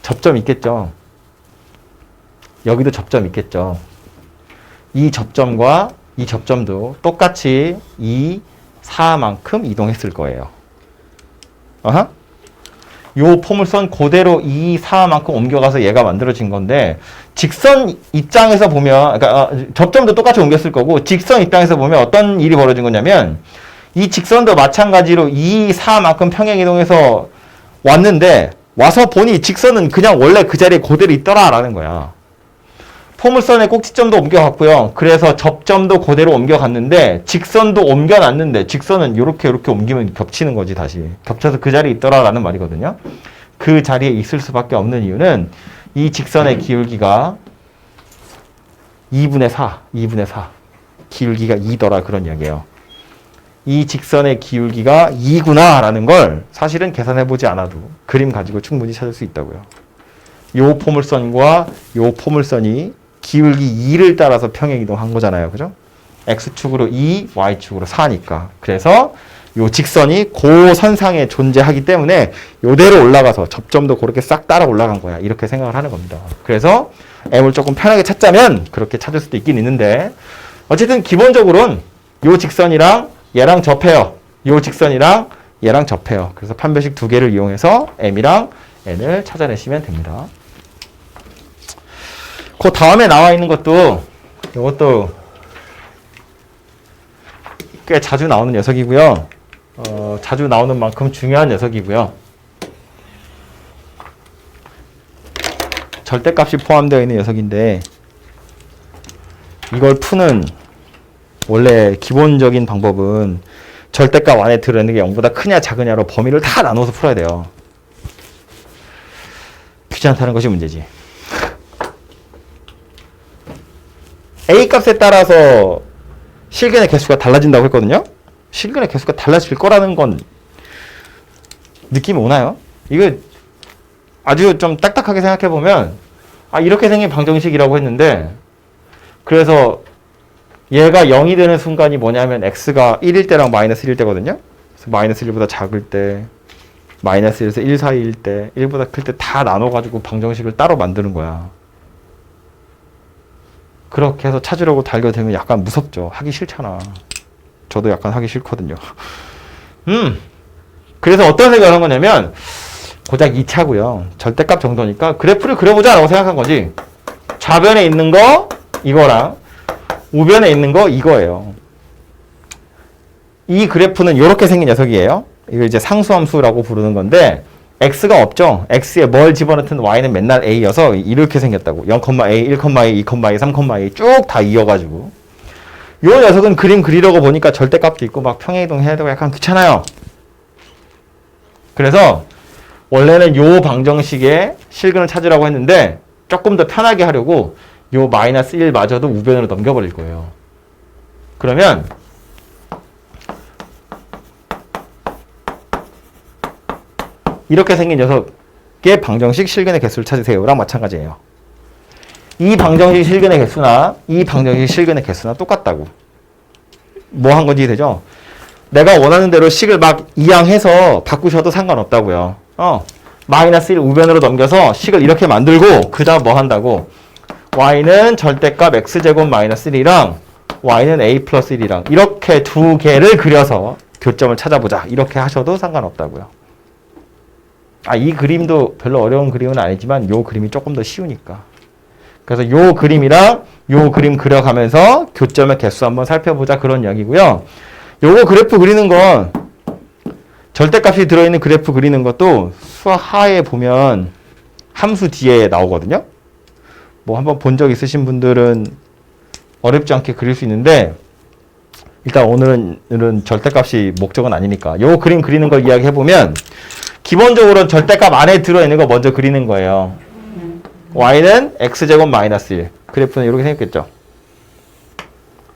접점 있겠죠. 여기도 접점 있겠죠. 이 접점과 이 접점도 똑같이 2, 4만큼 이동했을 거예요. 요 포물선 그대로 2, 4만큼 옮겨가서 얘가 만들어진 건데 직선 입장에서 보면 그러니까 접점도 똑같이 옮겼을 거고 직선 입장에서 보면 어떤 일이 벌어진 거냐면 이 직선도 마찬가지로 2, 4만큼 평행이동해서 왔는데 와서 보니 직선은 그냥 원래 그 자리에 그대로 있더라라는 거야. 포물선의 꼭지점도 옮겨갔고요. 그래서 접점도 그대로 옮겨갔는데 직선도 옮겨놨는데 직선은 이렇게 옮기면 겹치는 거지 다시. 겹쳐서 그 자리에 있더라라는 말이거든요. 그 자리에 있을 수밖에 없는 이유는 이 직선의 기울기가 2분의 4 기울기가 2더라 그런 이야기예요. 이 직선의 기울기가 2구나 라는 걸 사실은 계산해보지 않아도 그림 가지고 충분히 찾을 수 있다고요. 요 포물선과 요 포물선이 기울기 2를 따라서 평행이동한 거잖아요. 그죠? x축으로 2, y축으로 4니까. 그래서 요 직선이 그 선상에 존재하기 때문에 요대로 올라가서 접점도 그렇게 싹 따라 올라간 거야. 이렇게 생각을 하는 겁니다. 그래서 m을 조금 편하게 찾자면 그렇게 찾을 수도 있긴 있는데 어쨌든 기본적으로는 요 직선이랑 얘랑 접해요. 요 직선이랑 얘랑 접해요. 그래서 판별식 두 개를 이용해서 m이랑 n을 찾아내시면 됩니다. 그 다음에 나와 있는 것도 이것도 꽤 자주 나오는 녀석이고요. 자주 나오는 만큼 중요한 녀석이고요. 절대값이 포함되어 있는 녀석인데 이걸 푸는 원래 기본적인 방법은 절대값 안에 들어있는 게 0보다 크냐 작으냐로 범위를 다 나눠서 풀어야 돼요. 귀찮다는 것이 문제지. A 값에 따라서 실근의 개수가 달라진다고 했거든요. 실근의 개수가 달라질 거라는 건 느낌이 오나요? 이거 아주 좀 딱딱하게 생각해 보면 이렇게 생긴 방정식이라고 했는데 그래서 얘가 0이 되는 순간이 뭐냐면 x가 1일 때랑 마이너스 1일 때거든요. 그래서 마이너스 1보다 작을 때 마이너스 1에서 1 사이일 때 1보다 클 때 다 나눠가지고 방정식을 따로 만드는 거야. 그렇게 해서 찾으려고 달겨들면 약간 무섭죠. 하기 싫잖아. 저도 약간 하기 싫거든요. 그래서 어떤 생각을 한 거냐면 고작 2차고요. 절대값 정도니까 그래프를 그려보자 라고 생각한 거지. 좌변에 있는 거 이거랑 우변에 있는 거 이거예요. 이 그래프는 이렇게 생긴 녀석이에요. 이거 이제 상수함수라고 부르는 건데 x가 없죠. x에 뭘 집어넣든 y는 맨날 a여서 이렇게 생겼다고. 0,a, 1,a, 2,a, 3,a 쭉 다 이어가지고 이 녀석은 그림 그리려고 보니까 절대값도 있고 막 평행이동 해야 되고 약간 귀찮아요. 그래서 원래는 요 방정식의 실근을 찾으라고 했는데 조금 더 편하게 하려고 요 마이너스 1마저도 우변으로 넘겨버릴 거예요. 그러면 이렇게 생긴 녀석의 방정식 실근의 개수를 찾으세요랑 마찬가지예요. 이 방정식 실근의 개수나 이 방정식 실근의 개수나 똑같다고. 뭐 한 건지 되죠? 내가 원하는 대로 식을 막 이항해서 바꾸셔도 상관없다고요. 마이너스 1 우변으로 넘겨서 식을 이렇게 만들고 그 다음 뭐 한다고? y는 절대값 x제곱 마이너스 1이랑 y는 a 플러스 1이랑 이렇게 두 개를 그려서 교점을 찾아보자. 이렇게 하셔도 상관없다고요. 이 그림도 별로 어려운 그림은 아니지만 요 그림이 조금 더 쉬우니까. 그래서 요 그림이랑 요 그림 그려가면서 교점의 개수 한번 살펴보자 그런 이야기고요. 요거 그래프 그리는 건 절대값이 들어있는 그래프 그리는 것도 수학 하에 보면 함수 뒤에 나오거든요. 뭐 한번 본 적 있으신 분들은 어렵지 않게 그릴 수 있는데 일단 오늘은 절대값이 목적은 아니니까 요 그림 그리는 걸 이야기해보면 기본적으로 절대값 안에 들어있는 거 먼저 그리는 거예요. y는 x제곱 마이너스 1. 그래프는 이렇게 생겼겠죠.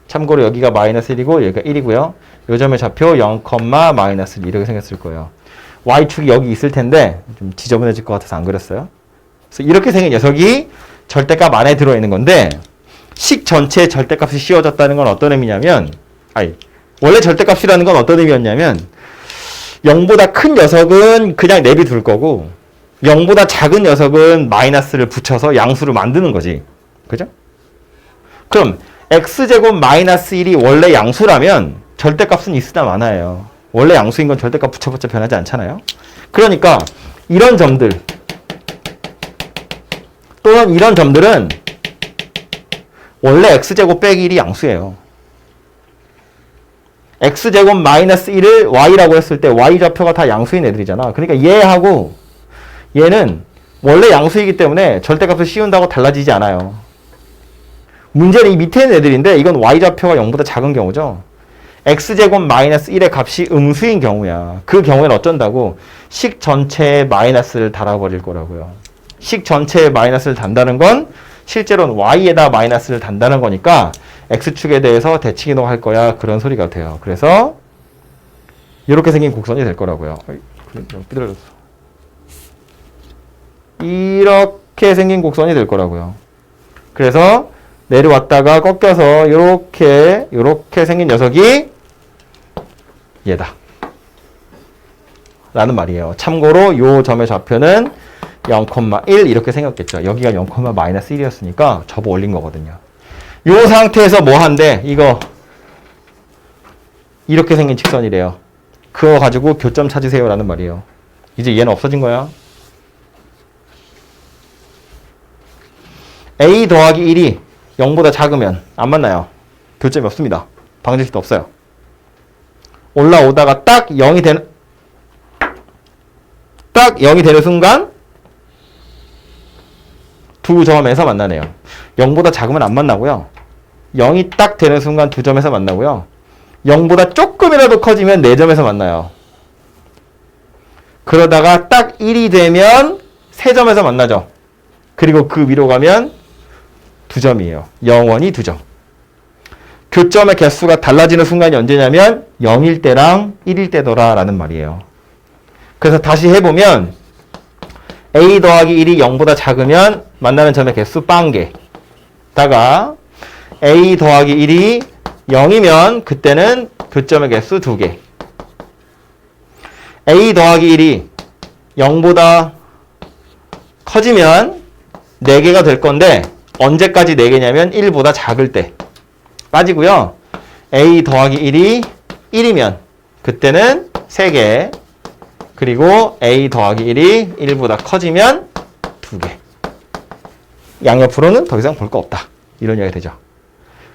참고로 여기가 마이너스 1이고 여기가 1이고요. 요 점의 좌표 0, 마이너스 1 이렇게 생겼을 거예요. y축이 여기 있을 텐데 좀 지저분해질 것 같아서 안 그렸어요. 그래서 이렇게 생긴 녀석이 절대값 안에 들어있는 건데 식 전체에 절대값이 씌워졌다는 건 어떤 의미냐면 원래 절대값이라는 건 어떤 의미였냐면 0보다 큰 녀석은 그냥 내비둘 거고 0보다 작은 녀석은 마이너스를 붙여서 양수를 만드는 거지. 그죠? 그럼 x제곱 마이너스 1이 원래 양수라면 절대값은 있으나 마나예요. 원래 양수인 건 절대값 붙여봤자 변하지 않잖아요. 그러니까 이런 점들 또는 이런 점들은 원래 x제곱 빼기 1이 양수예요. x제곱 마이너스 1을 y라고 했을 때 y좌표가 다 양수인 애들이잖아. 그러니까 얘하고 얘는 원래 양수이기 때문에 절대값을 씌운다고 달라지지 않아요. 문제는 이 밑에 있는 애들인데 이건 y좌표가 0보다 작은 경우죠. x제곱 마이너스 1의 값이 음수인 경우야. 그 경우에는 어쩐다고? 식 전체에 마이너스를 달아버릴 거라고요. 식 전체에 마이너스를 단다는 건 실제로는 y에다 마이너스를 단다는 거니까 x축에 대해서 대칭이동할 거야. 그런 소리가 돼요. 그래서 이렇게 생긴 곡선이 될 거라고요. 삐뚤어졌어. 이렇게 생긴 곡선이 될 거라고요. 그래서 내려왔다가 꺾여서 이렇게 생긴 녀석이 얘다. 라는 말이에요. 참고로 요 점의 좌표는 0,1 이렇게 생겼겠죠. 여기가 0, 마이너스 1이었으니까 접어 올린 거거든요. 요 상태에서 뭐 한대? 이거 이렇게 생긴 직선이래요. 그거 가지고 교점 찾으세요 라는 말이에요. 이제 얘는 없어진 거야. a 더하기 1이 0보다 작으면 안 만나요. 교점이 없습니다. 방정식도 없어요. 올라오다가 딱 0이 되는 순간 두 점에서 만나네요. 0보다 작으면 안 만나고요. 0이 딱 되는 순간 두 점에서 만나고요. 0보다 조금이라도 커지면 네 점에서 만나요. 그러다가 딱 1이 되면 세 점에서 만나죠. 그리고 그 위로 가면 두 점이에요. 영원히 두 점. 교점의 개수가 달라지는 순간이 언제냐면 0일 때랑 1일 때더라 라는 말이에요. 그래서 다시 해보면 a 더하기 1이 0보다 작으면 만나는 점의 개수 빵개. 다가 a 더하기 1이 0이면 그때는 교점의 개수 2개. a 더하기 1이 0보다 커지면 4개가 될 건데 언제까지 4개냐면 1보다 작을 때 빠지고요. a 더하기 1이 1이면 그때는 3개. 그리고 a 더하기 1이 1보다 커지면 2개. 양옆으로는 더 이상 볼 거 없다. 이런 이야기 되죠.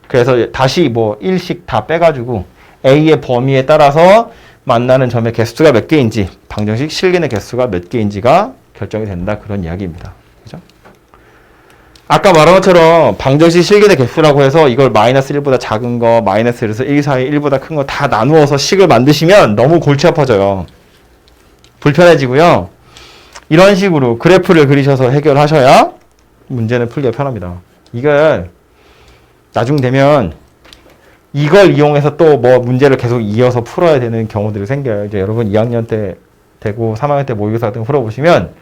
그래서 다시 뭐 1씩 다 빼가지고 a의 범위에 따라서 만나는 점의 개수가 몇 개인지 방정식 실근의 개수가 몇 개인지가 결정이 된다. 그런 이야기입니다. 그죠? 아까 말한 것처럼 방정식 실근의 개수라고 해서 이걸 마이너스 1보다 작은 거, 마이너스 1에서 1 사이 1보다 큰 거 다 나누어서 식을 만드시면 너무 골치 아파져요. 불편해지고요. 이런 식으로 그래프를 그리셔서 해결하셔야 문제는 풀기가 편합니다. 이걸 나중 되면 이걸 이용해서 또 뭐 문제를 계속 이어서 풀어야 되는 경우들이 생겨요. 이제 여러분 2학년 때 되고 3학년 때 모의고사 같은 거 풀어보시면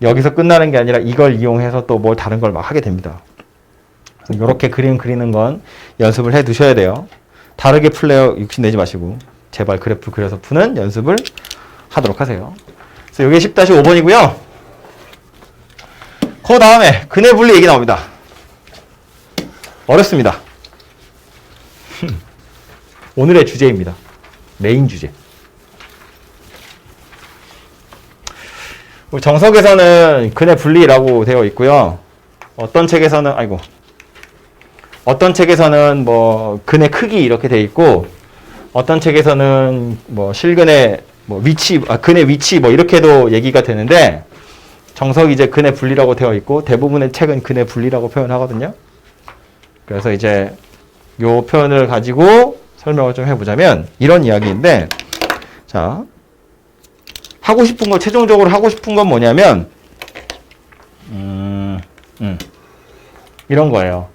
여기서 끝나는 게 아니라 이걸 이용해서 또 뭘 다른 걸 막 하게 됩니다. 이렇게 그림 그리는 건 연습을 해 두셔야 돼요. 다르게 풀래요. 욕심내지 마시고 제발 그래프 그려서 푸는 연습을 하도록 하세요. 그래서 이게 10-5번이고요. 그 다음에 근해 분리 얘기 나옵니다. 어렵습니다. 오늘의 주제입니다. 메인 주제. 정석에서는 근의 분리라고 되어 있고요. 어떤 책에서는 뭐 근의 크기 이렇게 되어 있고, 어떤 책에서는 뭐 실근의 뭐 위치, 근의 위치 뭐 이렇게도 얘기가 되는데, 정석이 이제 근의 분리라고 되어 있고 대부분의 책은 근의 분리라고 표현하거든요. 그래서 이제 요 표현을 가지고 설명을 좀 해보자면 이런 이야기인데, 자, 최종적으로 하고 싶은 건 뭐냐면, 이런 거예요.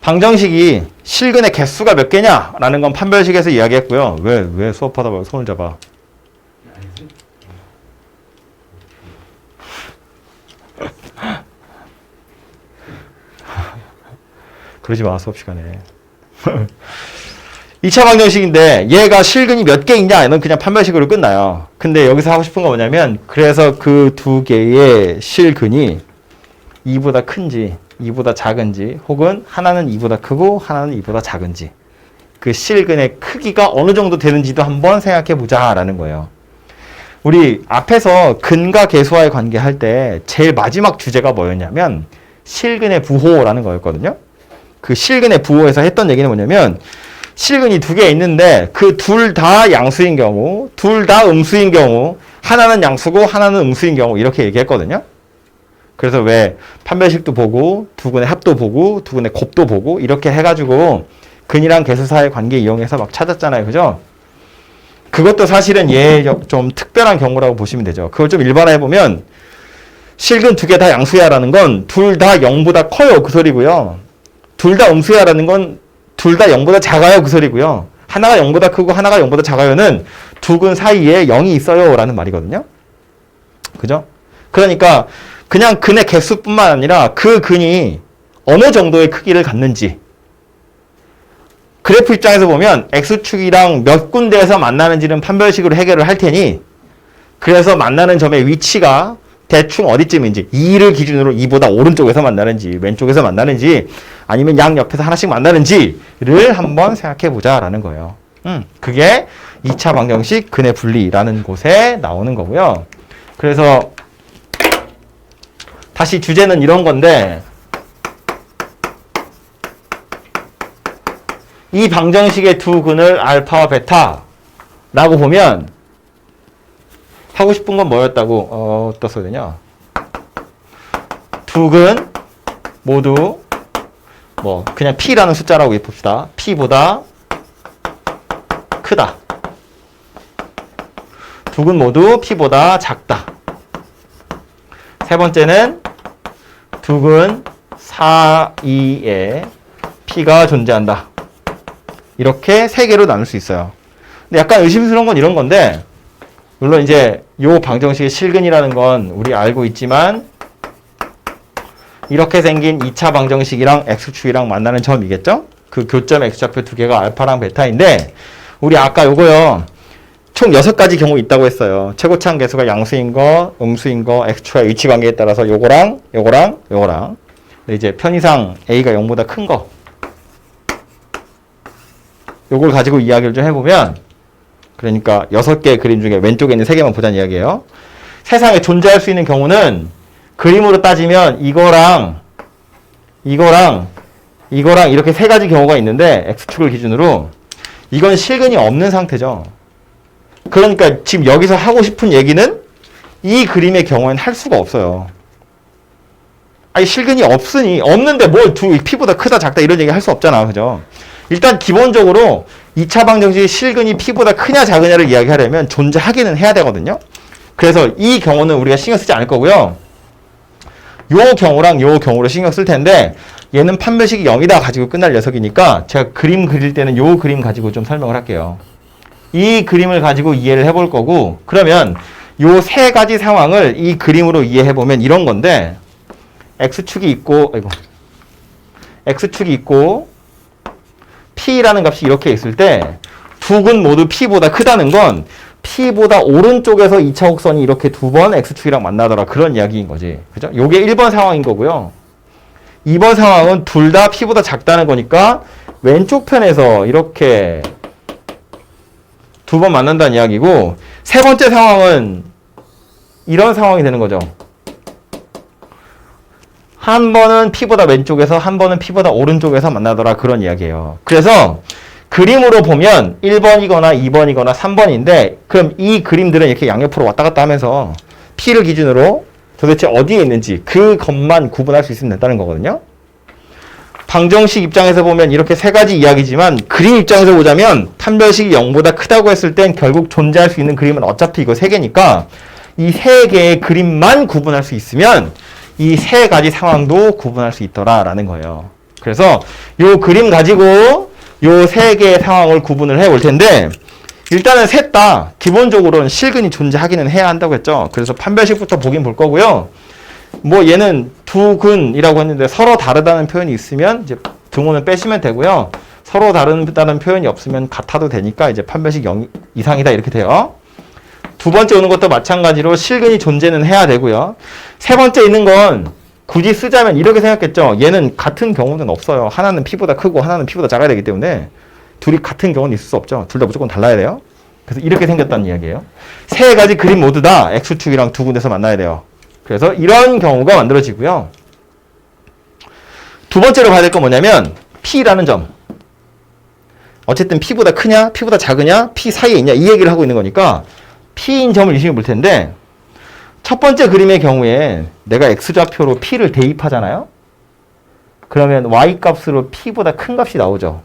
방정식이 실근의 개수가 몇 개냐라는 건 판별식에서 이야기했고요. 왜 수업하다 말고 손을 잡아? 그러지 마, 수업 시간에. 2차 방정식인데 얘가 실근이 몇 개 있냐? 는 그냥 판별식으로 끝나요. 근데 여기서 하고 싶은 건 뭐냐면, 그래서 그 두 개의 실근이 2보다 큰지 2보다 작은지, 혹은 하나는 2보다 크고 하나는 2보다 작은지, 그 실근의 크기가 어느 정도 되는지도 한번 생각해 보자라는 거예요. 우리 앞에서 근과 계수와의 관계 할 때 제일 마지막 주제가 뭐였냐면 실근의 부호라는 거였거든요. 그 실근의 부호에서 했던 얘기는 뭐냐면, 실근이 두 개 있는데 그 둘 다 양수인 경우, 둘 다 음수인 경우, 하나는 양수고 하나는 음수인 경우, 이렇게 얘기했거든요. 그래서 왜 판별식도 보고 두 근의 합도 보고 두 근의 곱도 보고 이렇게 해가지고 근이랑 계수 사이의 관계 이용해서 막 찾았잖아요. 그죠? 그것도 사실은 좀 특별한 경우라고 보시면 되죠. 그걸 좀 일반화해보면 실근 두 개 다 양수야라는 건 둘 다 0보다 커요, 그 소리고요. 둘 다 음수야라는 건 둘 다 0보다 작아요, 그 소리고요. 하나가 0보다 크고 하나가 0보다 작아요는 두 근 사이에 0이 있어요 라는 말이거든요. 그죠? 그러니까 그냥 근의 개수뿐만 아니라 그 근이 어느 정도의 크기를 갖는지, 그래프 입장에서 보면 X축이랑 몇 군데에서 만나는지는 판별식으로 해결을 할 테니, 그래서 만나는 점의 위치가 대충 어디쯤인지, 2를 기준으로 2보다 오른쪽에서 만나는지 왼쪽에서 만나는지 아니면 양 옆에서 하나씩 만나는지를 한번 생각해 보자라는 거예요. 그게 2차 방정식 근의 분리라는 곳에 나오는 거고요. 그래서 다시 주제는 이런 건데, 이 방정식의 두 근을 알파와 베타라고 보면 하고 싶은 건 뭐였다고 어떻게 되냐? 두 근 모두 뭐 그냥 P라는 숫자라고 봅시다. P보다 크다. 두 근 모두 P보다 작다. 세 번째는 두 근 사이에 P가 존재한다. 이렇게 세 개로 나눌 수 있어요. 근데 약간 의심스러운 건 이런 건데, 물론 이제 요 방정식의 실근이라는 건 우리 알고 있지만, 이렇게 생긴 2차 방정식이랑 X축이랑 만나는 점이겠죠? 그 교점 X좌표 두 개가 알파랑 베타인데, 우리 아까 요거요, 총 6가지 경우 있다고 했어요. 최고차항 계수가 양수인 거, 음수인 거, X축의 위치 관계에 따라서 요거랑 요거랑. 근데 이제 편의상 A가 0보다 큰 거, 요걸 가지고 이야기를 좀 해보면, 그러니까 6개의 그림 중에 왼쪽에 있는 3개만 보자는 이야기예요. 세상에 존재할 수 있는 경우는 그림으로 따지면 이거랑 이렇게 3가지 경우가 있는데, X축을 기준으로 이건 실근이 없는 상태죠. 그러니까 지금 여기서 하고 싶은 얘기는 이 그림의 경우에는 할 수가 없어요. 아니, 실근이 없는데 뭘 P보다 크다 작다 이런 얘기 할 수 없잖아. 그죠? 일단 기본적으로 2차 방정식의 실근이 P보다 크냐 작으냐를 이야기하려면 존재하기는 해야 되거든요. 그래서 이 경우는 우리가 신경 쓰지 않을 거고요. 요 경우랑 요 경우로 신경 쓸 텐데, 얘는 판별식이 0이다 가지고 끝날 녀석이니까 제가 그림 그릴 때는 요 그림 가지고 좀 설명을 할게요. 이 그림을 가지고 이해를 해볼 거고, 그러면 요 3가지 상황을 이 그림으로 이해해보면 이런 건데, X축이 있고 P라는 값이 이렇게 있을 때 두 근 모두 P보다 크다는 건 P보다 오른쪽에서 2차 곡선이 이렇게 두 번 X축이랑 만나더라, 그런 이야기인 거지. 그죠? 요게 1번 상황인 거고요. 2번 상황은 둘 다 P보다 작다는 거니까 왼쪽 편에서 이렇게 두 번 만난다는 이야기고, 세 번째 상황은 이런 상황이 되는 거죠. 한 번은 P보다 왼쪽에서 한 번은 P보다 오른쪽에서 만나더라 그런 이야기예요. 그래서 그림으로 보면 1번이거나 2번이거나 3번인데 그럼 이 그림들은 이렇게 양옆으로 왔다 갔다 하면서 P를 기준으로 도대체 어디에 있는지 그것만 구분할 수 있으면 된다는 거거든요. 방정식 입장에서 보면 이렇게 세 가지 이야기지만 그림 입장에서 보자면 판별식이 0보다 크다고 했을 땐 결국 존재할 수 있는 그림은 어차피 이거 세 개니까 이 세 개의 그림만 구분할 수 있으면 이 세 가지 상황도 구분할 수 있더라라는 거예요. 그래서 요 그림 가지고 요 세 개의 상황을 구분을 해 볼 텐데 일단은 셋 다 기본적으로는 실근이 존재하기는 해야 한다고 했죠. 그래서 판별식부터 보긴 볼 거고요. 뭐 얘는 두 근이라고 했는데 서로 다르다는 표현이 있으면 이제 등호는 빼시면 되고요. 서로 다르다는 표현이 없으면 같아도 되니까 이제 판별식 0 이상이다 이렇게 돼요. 두 번째 오는 것도 마찬가지로 실근이 존재는 해야 되고요. 세 번째 있는 건 굳이 쓰자면 이렇게 생각했죠. 얘는 같은 경우는 없어요. 하나는 P보다 크고 하나는 P보다 작아야 되기 때문에 둘이 같은 경우는 있을 수 없죠. 둘 다 무조건 달라야 돼요. 그래서 이렇게 생겼다는 이야기예요. 세 가지 그림 모두 다 X축이랑 두 군데서 만나야 돼요. 그래서 이런 경우가 만들어지고요. 두 번째로 봐야 될 건 뭐냐면 P라는 점. 어쨌든 P보다 크냐, P보다 작으냐, P 사이에 있냐 이 얘기를 하고 있는 거니까 P인 점을 유심히 볼 텐데 첫 번째 그림의 경우에 내가 X좌표로 P를 대입하잖아요. 그러면 Y 값으로 P보다 큰 값이 나오죠.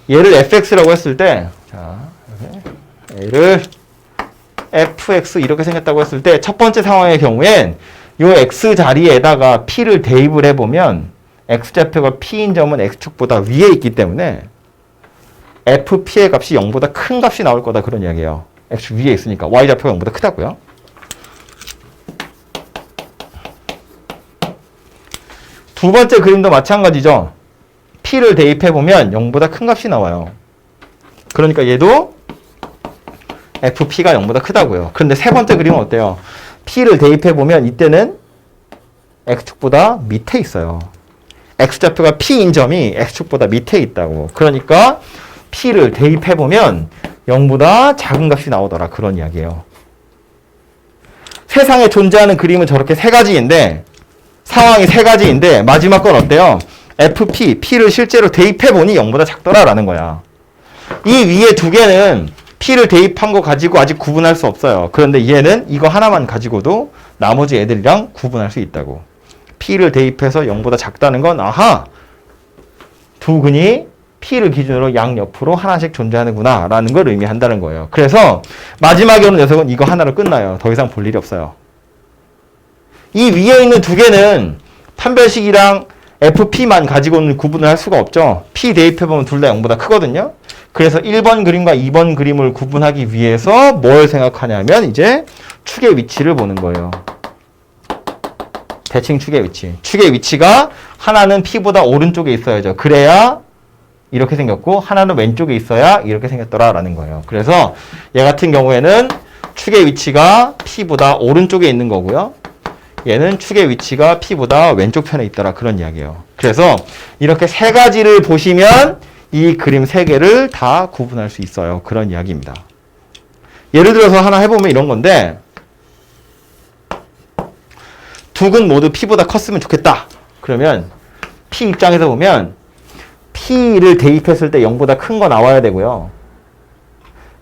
얘를 fx라고 했을 때 자, 얘를 fx 이렇게 생겼다고 했을 때 첫 번째 상황의 경우엔 요 x 자리에다가 p를 대입을 해보면 x좌표가 p인 점은 x축보다 위에 있기 때문에 fp의 값이 0보다 큰 값이 나올 거다 그런 이야기예요. x축 위에 있으니까 y좌표가 0보다 크다고요. 두 번째 그림도 마찬가지죠. P를 대입해보면 0보다 큰 값이 나와요. 그러니까 얘도 FP가 0보다 크다고요. 그런데 세 번째 그림은 어때요? P를 대입해보면 이때는 X축보다 밑에 있어요. X좌표가 P인 점이 X축보다 밑에 있다고. 그러니까 P를 대입해보면 0보다 작은 값이 나오더라. 그런 이야기예요. 세상에 존재하는 그림은 저렇게 세 가지인데 상황이 세 가지인데 마지막 건 어때요? FP, P를 실제로 대입해보니 0보다 작더라라는 거야. 이 위에 두 개는 P를 대입한 거 가지고 아직 구분할 수 없어요. 그런데 얘는 이거 하나만 가지고도 나머지 애들이랑 구분할 수 있다고. P를 대입해서 0보다 작다는 건 아하! 두 근이 P를 기준으로 양옆으로 하나씩 존재하는구나 라는 걸 의미한다는 거예요. 그래서 마지막에 오는 녀석은 이거 하나로 끝나요. 더 이상 볼 일이 없어요. 이 위에 있는 두 개는 판별식이랑 FP만 가지고는 구분을 할 수가 없죠. P 대입해보면 둘 다 0보다 크거든요. 그래서 1번 그림과 2번 그림을 구분하기 위해서 뭘 생각하냐면 이제 축의 위치를 보는 거예요. 대칭 축의 위치. 축의 위치가 하나는 P보다 오른쪽에 있어야죠. 그래야 이렇게 생겼고 하나는 왼쪽에 있어야 이렇게 생겼더라라는 거예요. 그래서 얘 같은 경우에는 축의 위치가 P보다 오른쪽에 있는 거고요. 얘는 축의 위치가 P보다 왼쪽 편에 있더라 그런 이야기예요. 그래서 이렇게 세 가지를 보시면 이 그림 세 개를 다 구분할 수 있어요. 그런 이야기입니다. 예를 들어서 하나 해보면 이런 건데 두 근 모두 P보다 컸으면 좋겠다. 그러면 P 입장에서 보면 P를 대입했을 때 0보다 큰 거 나와야 되고요.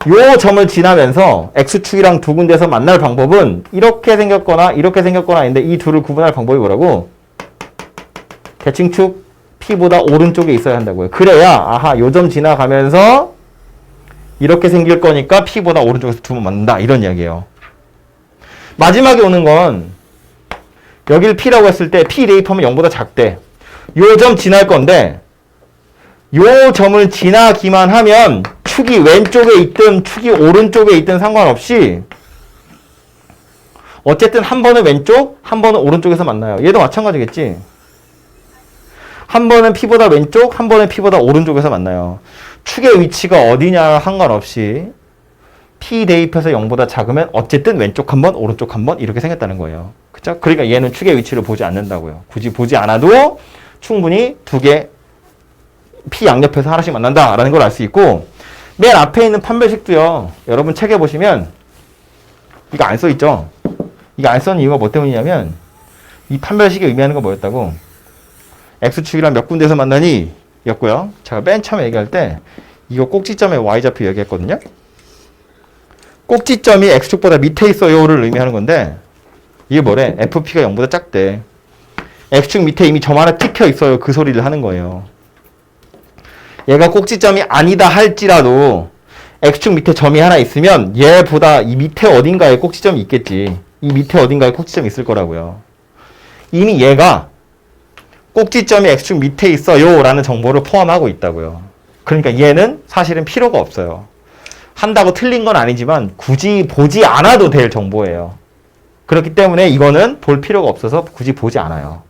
요 점을 지나면서 X축이랑 두 군데서 만날 방법은 이렇게 생겼거나 인데 이 둘을 구분할 방법이 뭐라고? 대칭축 P보다 오른쪽에 있어야 한다고요. 그래야 아하 요 점 지나가면서 이렇게 생길 거니까 P보다 오른쪽에서 두 번 만난다 이런 이야기예요. 마지막에 오는 건 여기를 P라고 했을 때 P 대입하면 0보다 작대. 요 점 지날 건데 요 점을 지나기만 하면 축이 왼쪽에 있든 축이 오른쪽에 있든 상관없이 어쨌든 한 번은 왼쪽, 한 번은 오른쪽에서 만나요. 얘도 마찬가지겠지. 한 번은 P보다 왼쪽, 한 번은 P보다 오른쪽에서 만나요. 축의 위치가 어디냐 상관없이 P 대입해서 0보다 작으면 어쨌든 왼쪽 한 번, 오른쪽 한 번 이렇게 생겼다는 거예요. 그쵸? 그러니까 얘는 축의 위치를 보지 않는다고요. 굳이 보지 않아도 충분히 두 개 P 양옆에서 하나씩 만난다라는 걸 알 수 있고 맨 앞에 있는 판별식도요. 여러분 책에 보시면 이거 안 써있죠? 이거 안 써는 이유가 뭐 때문이냐면 이 판별식이 의미하는 건 뭐였다고? X축이랑 몇 군데에서 만나니? 였고요. 제가 맨 처음에 얘기할 때 이거 꼭지점에 Y좌표 얘기했거든요. 꼭지점이 X축보다 밑에 있어요를 의미하는 건데 이게 뭐래? FP가 0보다 작대. X축 밑에 이미 점 하나 찍혀 있어요. 그 소리를 하는 거예요. 얘가 꼭지점이 아니다 할지라도 X축 밑에 점이 하나 있으면 얘보다 이 밑에 어딘가에 꼭지점이 있겠지. 이 밑에 어딘가에 꼭지점이 있을 거라고요. 이미 얘가 꼭지점이 X축 밑에 있어요 라는 정보를 포함하고 있다고요. 그러니까 얘는 사실은 필요가 없어요. 한다고 틀린 건 아니지만 굳이 보지 않아도 될 정보예요. 그렇기 때문에 이거는 볼 필요가 없어서 굳이 보지 않아요.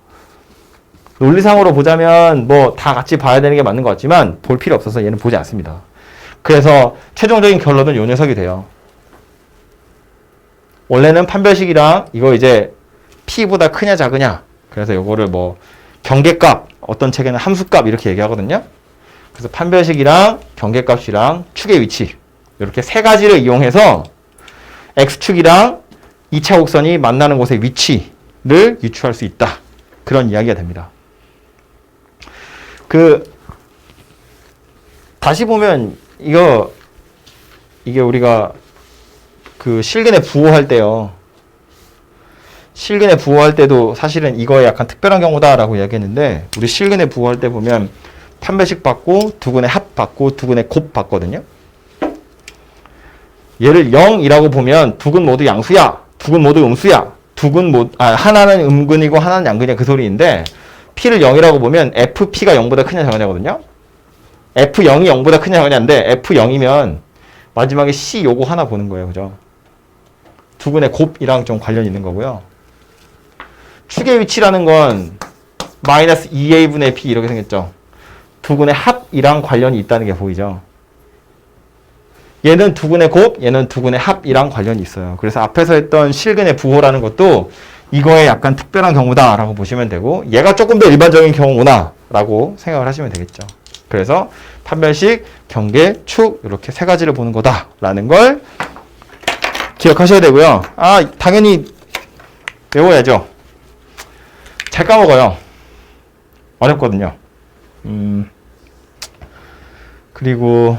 논리상으로 보자면 뭐 다 같이 봐야 되는 게 맞는 것 같지만 볼 필요 없어서 얘는 보지 않습니다. 그래서 최종적인 결론은 요 녀석이 돼요. 원래는 판별식이랑 이거 이제 P보다 크냐 작으냐 그래서 요거를 뭐 경계값 어떤 책에는 함수값 이렇게 얘기하거든요. 그래서 판별식이랑 경계값이랑 축의 위치 이렇게 세 가지를 이용해서 X축이랑 2차 곡선이 만나는 곳의 위치를 유추할 수 있다. 그런 이야기가 됩니다. 다시 보면 이게 우리가 그 실근에 부호할 때요. 실근에 부호할 때도 사실은 이거에 약간 특별한 경우다라고 이야기했는데 우리 실근에 부호할 때 보면 판별식 받고 두근의 합 받고 두근의 곱 받거든요. 얘를 0이라고 보면 두근 모두 양수야. 두근 모두 음수야. 하나는 음근이고 하나는 양근이야 그 소리인데 P를 0이라고 보면 FP가 0보다 크냐 작으냐거든요. F0이 0보다 크냐 작으냐인데 F0이면 마지막에 C 요거 하나 보는 거예요. 그죠? 두근의 곱이랑 좀 관련이 있는 거고요. 축의 위치라는 건 마이너스 2A분의 P 이렇게 생겼죠. 두근의 합이랑 관련이 있다는 게 보이죠. 얘는 두근의 곱, 얘는 두근의 합이랑 관련이 있어요. 그래서 앞에서 했던 실근의 부호라는 것도 이거에 약간 특별한 경우다라고 보시면 되고 얘가 조금 더 일반적인 경우구나 라고 생각을 하시면 되겠죠. 그래서 판별식, 경계, 축 이렇게 세 가지를 보는 거다라는 걸 기억하셔야 되고요. 당연히 외워야죠. 잘 까먹어요. 어렵거든요. 그리고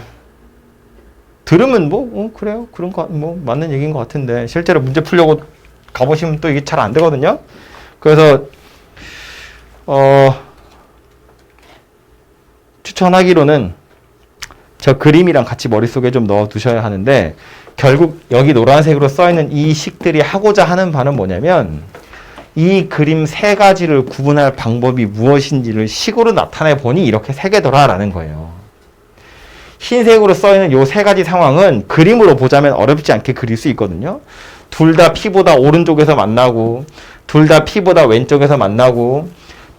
들으면 그래요. 그런 거 맞는 얘기인 것 같은데 실제로 문제 풀려고 가보시면 또 이게 잘 안 되거든요. 그래서 추천하기로는 저 그림이랑 같이 머릿속에 좀 넣어 두셔야 하는데 결국 여기 노란색으로 써 있는 이 식들이 하고자 하는 바는 뭐냐면 이 그림 세 가지를 구분할 방법이 무엇인지를 식으로 나타내 보니 이렇게 세 개더라라는 거예요. 흰색으로 써 있는 요 세 가지 상황은 그림으로 보자면 어렵지 않게 그릴 수 있거든요. 둘 다 P보다 오른쪽에서 만나고 둘 다 P보다 왼쪽에서 만나고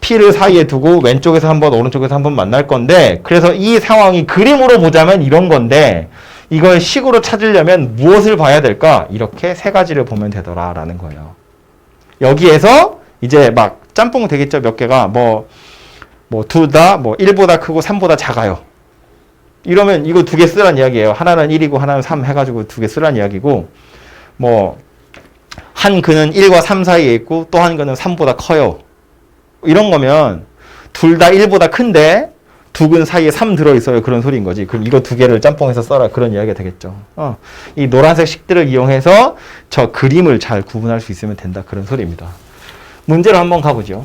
P를 사이에 두고 왼쪽에서 한 번 오른쪽에서 한 번 만날 건데 그래서 이 상황이 그림으로 보자면 이런 건데 이걸 식으로 찾으려면 무엇을 봐야 될까? 이렇게 세 가지를 보면 되더라라는 거예요. 여기에서 이제 막 짬뽕 되겠죠. 몇 개가 둘 다 1보다 크고 3보다 작아요. 이러면 이거 두 개 쓰란 이야기예요. 하나는 1이고 하나는 3 해가지고 두 개 쓰란 이야기고 한 근은 1과 3 사이에 있고 또 한 근은 3보다 커요. 이런 거면 둘 다 1보다 큰데 두 근 사이에 3 들어있어요. 그런 소리인 거지. 그럼 이거 두 개를 짬뽕해서 써라. 그런 이야기가 되겠죠. 이 노란색 식들을 이용해서 저 그림을 잘 구분할 수 있으면 된다. 그런 소리입니다. 문제로 한번 가보죠.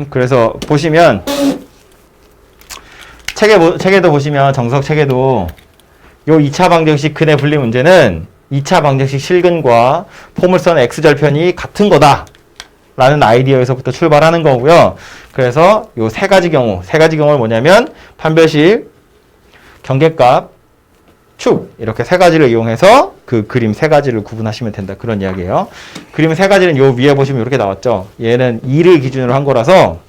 그래서 보시면 책에도 보시면 정석 책에도 요 2차 방정식 근의 분리 문제는 2차 방정식 실근과 포물선 X절편이 같은 거다 라는 아이디어에서부터 출발하는 거고요. 그래서 요 세 가지 경우는 뭐냐면 판별식, 경계값, 축 이렇게 세 가지를 이용해서 그 그림 세 가지를 구분하시면 된다. 그런 이야기예요. 그림 세 가지는 요 위에 보시면 이렇게 나왔죠. 얘는 2를 기준으로 한 거라서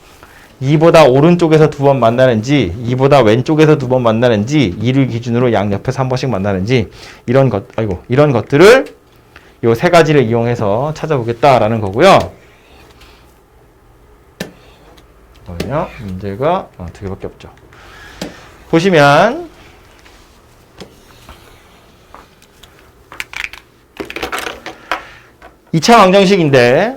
2보다 오른쪽에서 두 번 만나는지 2보다 왼쪽에서 두 번 만나는지 2를 기준으로 양옆에서 한 번씩 만나는지 이런 것들을 요 세 가지를 이용해서 찾아보겠다라는 거고요. 잠깐만요. 문제가 두 개밖에 없죠. 보시면 2차 방정식인데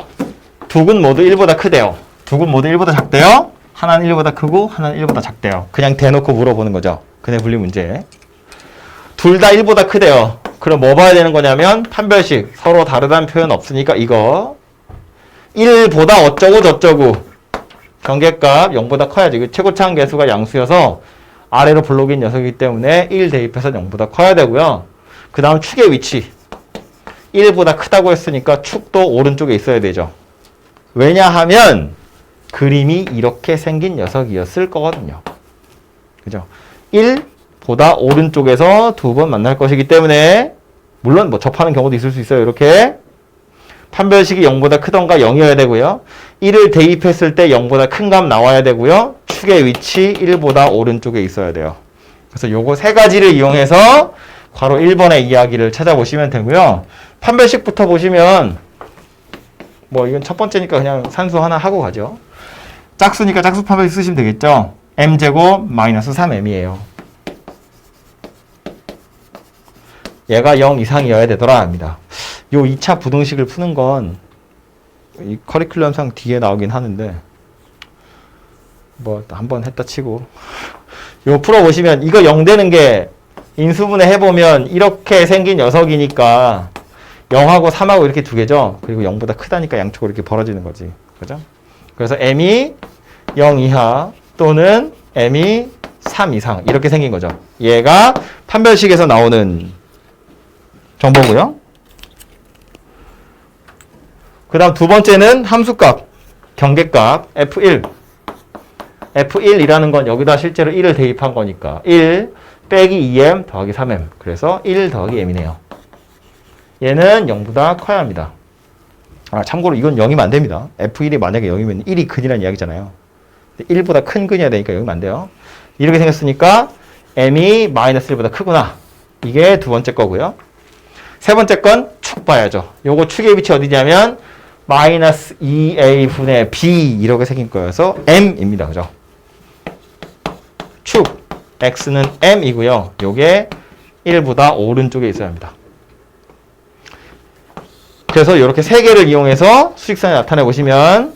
두 근 모두 1보다 크대요. 두 근 모두 1보다 작대요. 하나는 1보다 크고 하나는 1보다 작대요. 그냥 대놓고 물어보는 거죠. 근해 분리 문제. 둘 다 1보다 크대요. 그럼 뭐 봐야 되는 거냐면 판별식. 서로 다르다는 표현 없으니까 이거 1보다 어쩌고 저쩌고 경계값 0보다 커야지. 그 최고차항 계수가 양수여서 아래로 블록인 녀석이기 때문에 1 대입해서 0보다 커야 되고요. 그 다음 축의 위치. 1보다 크다고 했으니까 축도 오른쪽에 있어야 되죠. 왜냐하면 그림이 이렇게 생긴 녀석이었을 거거든요. 그죠? 1보다 오른쪽에서 두 번 만날 것이기 때문에 물론 뭐 접하는 경우도 있을 수 있어요. 이렇게 판별식이 0보다 크던가 0이어야 되고요. 1을 대입했을 때 0보다 큰 값 나와야 되고요. 축의 위치 1보다 오른쪽에 있어야 돼요. 그래서 요거 세 가지를 이용해서 괄호 1번의 이야기를 찾아보시면 되고요. 판별식부터 보시면 뭐 이건 첫 번째니까 그냥 산수 하나 하고 가죠. 짝수니까 짝수 판별식 쓰시면 되겠죠. m제곱 마이너스 3m이에요. 얘가 0 이상이어야 되더라 합니다. 요 2차 부등식을 푸는 건 이 커리큘럼상 뒤에 나오긴 하는데 뭐 한번 했다 치고 요 풀어보시면 이거 0 되는 게 인수분해 해보면 이렇게 생긴 녀석이니까 0하고 3하고 이렇게 두 개죠. 그리고 0보다 크다니까 양쪽으로 이렇게 벌어지는 거지. 그죠? 그래서 m이 0 이하 또는 m이 3 이상 이렇게 생긴 거죠. 얘가 판별식에서 나오는 정보고요. 그 다음 두 번째는 함수값, 경계값 F1. F1이라는 건 여기다 실제로 1을 대입한 거니까 1 빼기 2m 더하기 3m. 그래서 1 더하기 m이네요. 얘는 0보다 커야 합니다. 참고로 이건 0이면 안 됩니다. F1이 만약에 0이면 1이 근이라는 이야기잖아요. 1보다 큰 근이어야 되니까 0이면 안 돼요. 이렇게 생겼으니까 m이 마이너스 1보다 크구나. 이게 두 번째 거고요. 세 번째 건 축 봐야죠. 요거 축의 위치 어디냐면 마이너스 2a분의 b 이렇게 생긴 거여서 m입니다. 그죠? 축 x는 m이고요. 요게 1보다 오른쪽에 있어야 합니다. 그래서 이렇게 세 개를 이용해서 수직선을 나타내 보시면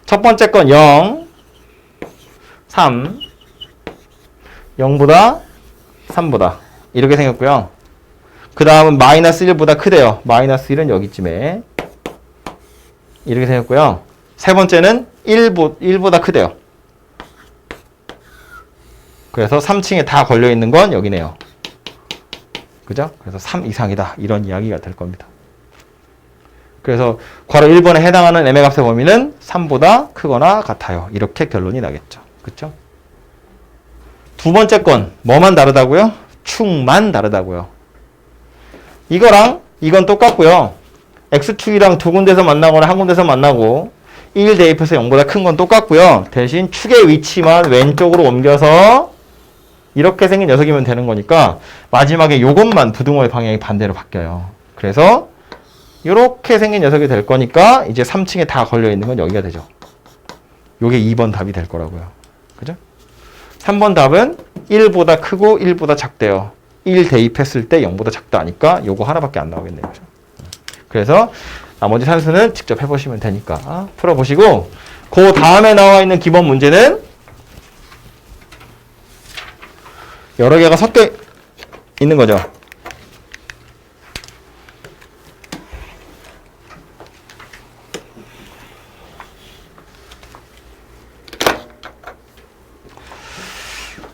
첫 번째 건 0, 3, 0보다 3보다 이렇게 생겼고요. 그 다음은 마이너스 1보다 크대요. 마이너스 1은 여기쯤에 이렇게 생겼고요. 세 번째는 1보다 크대요. 그래서 3층에 다 걸려있는 건 여기네요. 그죠? 그래서 3 이상이다. 이런 이야기가 될 겁니다. 그래서 괄호 1번에 해당하는 m의 값의 범위는 3보다 크거나 같아요. 이렇게 결론이 나겠죠. 그쵸? 두 번째 건 뭐만 다르다고요? 축만 다르다고요. 이거랑 이건 똑같고요. x축이랑 두 군데서 만나거나 한 군데서 만나고 1 대입해서 0보다 큰 건 똑같고요. 대신 축의 위치만 왼쪽으로 옮겨서 이렇게 생긴 녀석이면 되는 거니까 마지막에 요것만 부등호의 방향이 반대로 바뀌어요. 그래서 이렇게 생긴 녀석이 될 거니까 이제 3층에 다 걸려있는 건 여기가 되죠. 요게 2번 답이 될 거라고요. 그죠? 3번 답은 1보다 크고 1보다 작대요. 1 대입했을 때 0보다 작다 하니까 요거 하나밖에 안 나오겠네요. 그죠? 그래서 나머지 산수는 직접 해보시면 되니까 풀어보시고 그 다음에 나와 있는 기본 문제는 여러 개가 섞여 있는 거죠.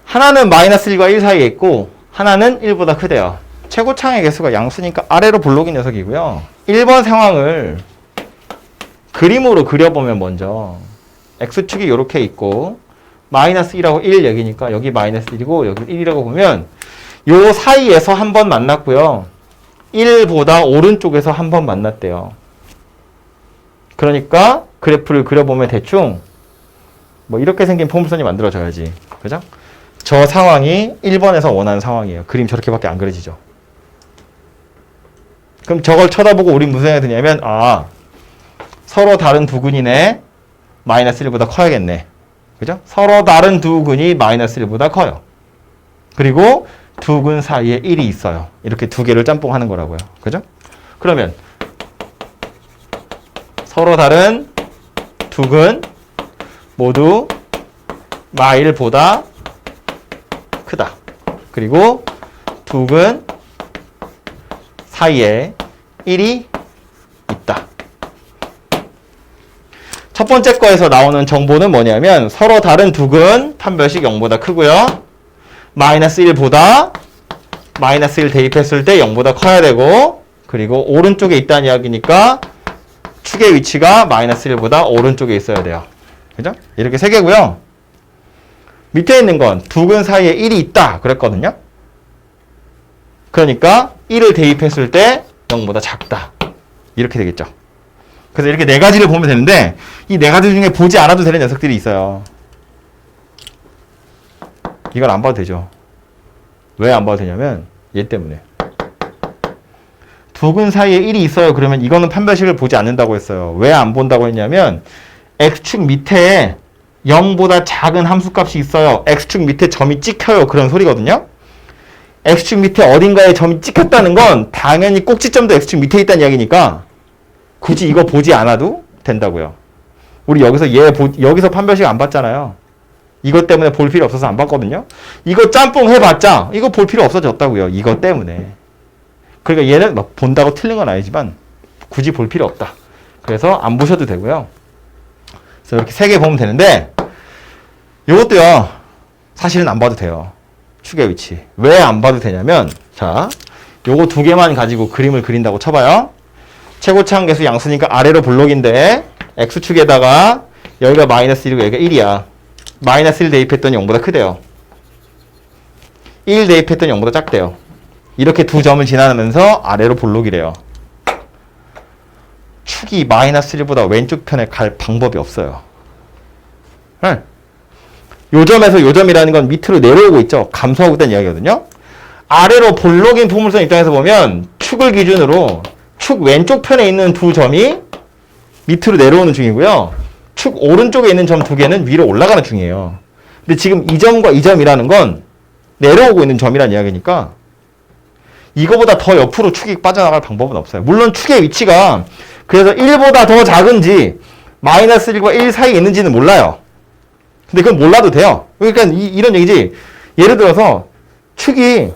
하나는 마이너스 1과 1 사이에 있고 하나는 1보다 크대요. 최고차항의 개수가 양수니까 아래로 블록인 녀석이고요. 1번 상황을 그림으로 그려보면 먼저 x축이 이렇게 있고 마이너스 1하고 1 여기니까 여기 마이너스 1이고 여기 1이라고 보면 요 사이에서 한 번 만났고요. 1보다 오른쪽에서 한 번 만났대요. 그러니까 그래프를 그려보면 대충 뭐 이렇게 생긴 포물선이 만들어져야지. 그죠? 저 상황이 1번에서 원하는 상황이에요. 그림 저렇게밖에 안 그려지죠. 그럼 저걸 쳐다보고 우린 무슨 생각이 드냐면 서로 다른 두 근이네. 마이너스 1보다 커야겠네. 그죠? 서로 다른 두 근이 마이너스 1보다 커요. 그리고 두 근 사이에 1이 있어요. 이렇게 두 개를 짬뽕하는 거라고요. 그죠? 그러면 서로 다른 두 근 모두 마1보다 크다. 그리고 두 근 사이에 1이 있다. 첫 번째 거에서 나오는 정보는 뭐냐면 서로 다른 두 근 판별식 0보다 크고요. 마이너스 1보다 마이너스 1 대입했을 때 0보다 커야 되고, 그리고 오른쪽에 있다는 이야기니까 축의 위치가 마이너스 1보다 오른쪽에 있어야 돼요. 그죠? 이렇게 세 개고요. 밑에 있는 건 두 근 사이에 1이 있다 그랬거든요. 그러니까 1을 대입했을 때 0보다 작다. 이렇게 되겠죠. 그래서 이렇게 네 가지를 보면 되는데 이 네 가지 중에 보지 않아도 되는 녀석들이 있어요. 이걸 안 봐도 되죠. 왜 안 봐도 되냐면 얘 때문에. 두 근 사이에 1이 있어요. 그러면 이거는 판별식을 보지 않는다고 했어요. 왜 안 본다고 했냐면 x축 밑에 0보다 작은 함수값이 있어요. x축 밑에 점이 찍혀요. 그런 소리거든요. x축 밑에 어딘가에 점이 찍혔다는 건 당연히 꼭지점도 x축 밑에 있다는 이야기니까 굳이 이거 보지 않아도 된다고요. 우리 여기서 판별식 안 봤잖아요. 이것 때문에 볼 필요 없어서 안 봤거든요. 이거 짬뽕 해봤자 이거 볼 필요 없어졌다고요. 이것 때문에. 그러니까 얘는 막 본다고 틀린 건 아니지만 굳이 볼 필요 없다. 그래서 안 보셔도 되고요. 그래서 이렇게 세 개 보면 되는데 이것도요. 사실은 안 봐도 돼요. 축의 위치. 왜 안 봐도 되냐면 자, 요거 두 개만 가지고 그림을 그린다고 쳐봐요. 최고차항 계수 양수니까 아래로 볼록인데 x축에다가 여기가 마이너스 1이고 여기가 1이야. 마이너스 1 대입했더니 0보다 크대요. 1 대입했더니 0보다 작대요. 이렇게 두 점을 지나면서 아래로 볼록이래요. 축이 마이너스 1보다 왼쪽 편에 갈 방법이 없어요. 네. 요 점에서 요 점이라는 건 밑으로 내려오고 있죠. 감소하고 있다는 이야기거든요. 아래로 볼록인 포물선 입장에서 보면 축을 기준으로 축 왼쪽 편에 있는 두 점이 밑으로 내려오는 중이고요. 축 오른쪽에 있는 점 두 개는 위로 올라가는 중이에요. 근데 지금 이 점과 이 점이라는 건 내려오고 있는 점이라는 이야기니까 이거보다 더 옆으로 축이 빠져나갈 방법은 없어요. 물론 축의 위치가 그래서 1보다 더 작은지 마이너스 1과 1 사이에 있는지는 몰라요. 근데 그건 몰라도 돼요. 그러니까 이런 얘기지. 예를 들어서 축이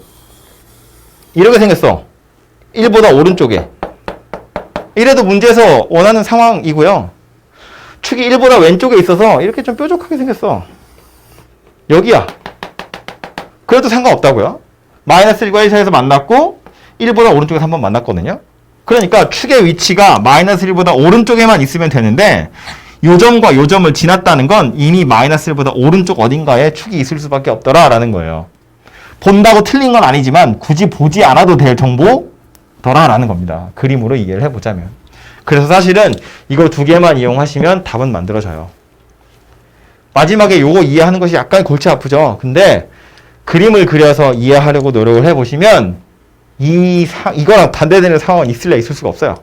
이렇게 생겼어. 1보다 오른쪽에. 이래도 문제에서 원하는 상황이고요. 축이 1보다 왼쪽에 있어서 이렇게 좀 뾰족하게 생겼어. 여기야. 그래도 상관없다고요. 마이너스 1과 1 사이에서 만났고 1보다 오른쪽에서 한번 만났거든요. 그러니까 축의 위치가 마이너스 1보다 오른쪽에만 있으면 되는데 요 점과 요 점을 지났다는 건 이미 마이너스 1보다 오른쪽 어딘가에 축이 있을 수밖에 없더라라는 거예요. 본다고 틀린 건 아니지만 굳이 보지 않아도 될 정보더라라는 겁니다. 그림으로 이해를 해보자면. 그래서 사실은 이거 두 개만 이용하시면 답은 만들어져요. 마지막에 요거 이해하는 것이 약간 골치 아프죠. 근데 그림을 그려서 이해하려고 노력을 해보시면 이거랑 반대되는 상황은 있을래 있을 수가 없어요.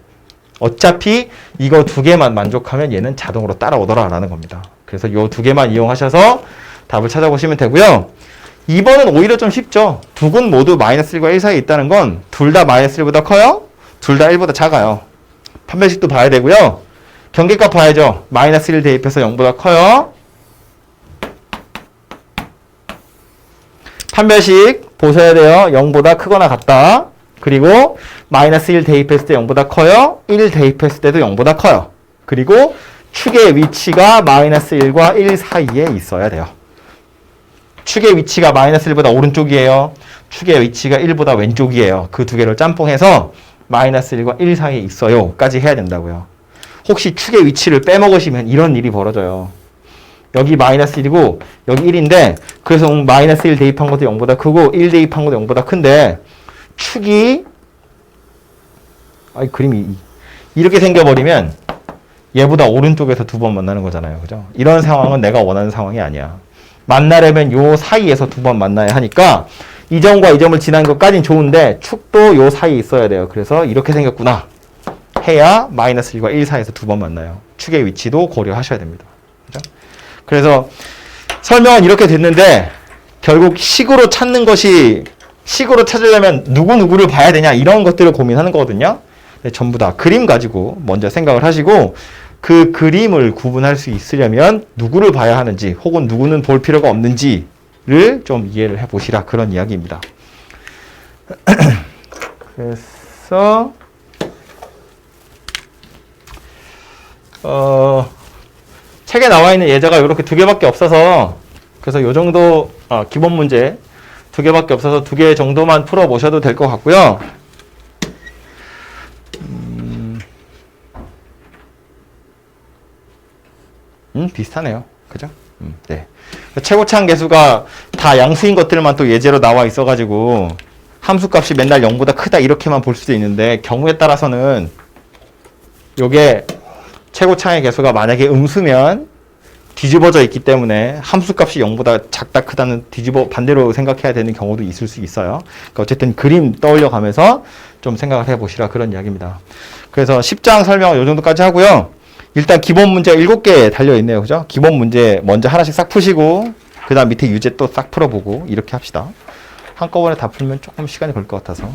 어차피 이거 두 개만 만족하면 얘는 자동으로 따라오더라라는 겁니다. 그래서 요 두 개만 이용하셔서 답을 찾아보시면 되고요. 2번은 오히려 좀 쉽죠. 두 근 모두 마이너스 1과 1 사이에 있다는 건 둘 다 마이너스 1보다 커요. 둘 다 1보다 작아요. 판별식도 봐야 되고요. 경계값 봐야죠. 마이너스 1 대입해서 0보다 커요. 판별식 보셔야 돼요. 0보다 크거나 같다. 그리고 마이너스 1 대입했을 때 0보다 커요. 1 대입했을 때도 0보다 커요. 그리고 축의 위치가 마이너스 1과 1 사이에 있어야 돼요. 축의 위치가 마이너스 1보다 오른쪽이에요. 축의 위치가 1보다 왼쪽이에요. 그 두 개를 짬뽕해서 마이너스 1과 1 사이에 있어요. 까지 해야 된다고요. 혹시 축의 위치를 빼먹으시면 이런 일이 벌어져요. 여기 마이너스 1이고 여기 1인데 그래서 마이너스 1 대입한 것도 0보다 크고 1 대입한 것도 0보다 큰데 축이 그림이 이렇게 생겨버리면 얘보다 오른쪽에서 두 번 만나는 거잖아요. 그죠? 이런 상황은 내가 원하는 상황이 아니야. 만나려면 요 사이에서 두 번 만나야 하니까 이 점과 이 점을 지난 것까진 좋은데 축도 요 사이에 있어야 돼요. 그래서 이렇게 생겼구나 해야 마이너스 1과 1 사이에서 두 번 만나요. 축의 위치도 고려하셔야 됩니다. 그래서 설명은 이렇게 됐는데 결국 식으로 찾으려면 누구를 봐야 되냐 이런 것들을 고민하는 거거든요. 전부 다 그림 가지고 먼저 생각을 하시고 그 그림을 구분할 수 있으려면 누구를 봐야 하는지 혹은 누구는 볼 필요가 없는지를 좀 이해를 해보시라 그런 이야기입니다. 그래서 책에 나와 있는 예제가 이렇게 두 개밖에 없어서 그래서 요 정도 기본 문제 두 개밖에 없어서 두 개 정도만 풀어 보셔도 될 것 같고요. 비슷하네요. 그죠? 네. 최고차항 계수가 다 양수인 것들만 또 예제로 나와 있어가지고 함수값이 맨날 0보다 크다 이렇게만 볼 수도 있는데 경우에 따라서는 요게 최고차항의 계수가 만약에 음수면 뒤집어져 있기 때문에 함수값이 0보다 작다 크다는 반대로 생각해야 되는 경우도 있을 수 있어요. 그러니까 어쨌든 그림 떠올려 가면서 좀 생각을 해보시라 그런 이야기입니다. 그래서 10장 설명은 요 정도까지 하고요. 일단 기본 문제 7개 달려있네요. 그죠? 기본 문제 먼저 하나씩 싹 푸시고 그 다음 밑에 유제 또 싹 풀어보고 이렇게 합시다. 한꺼번에 다 풀면 조금 시간이 걸릴 것 같아서.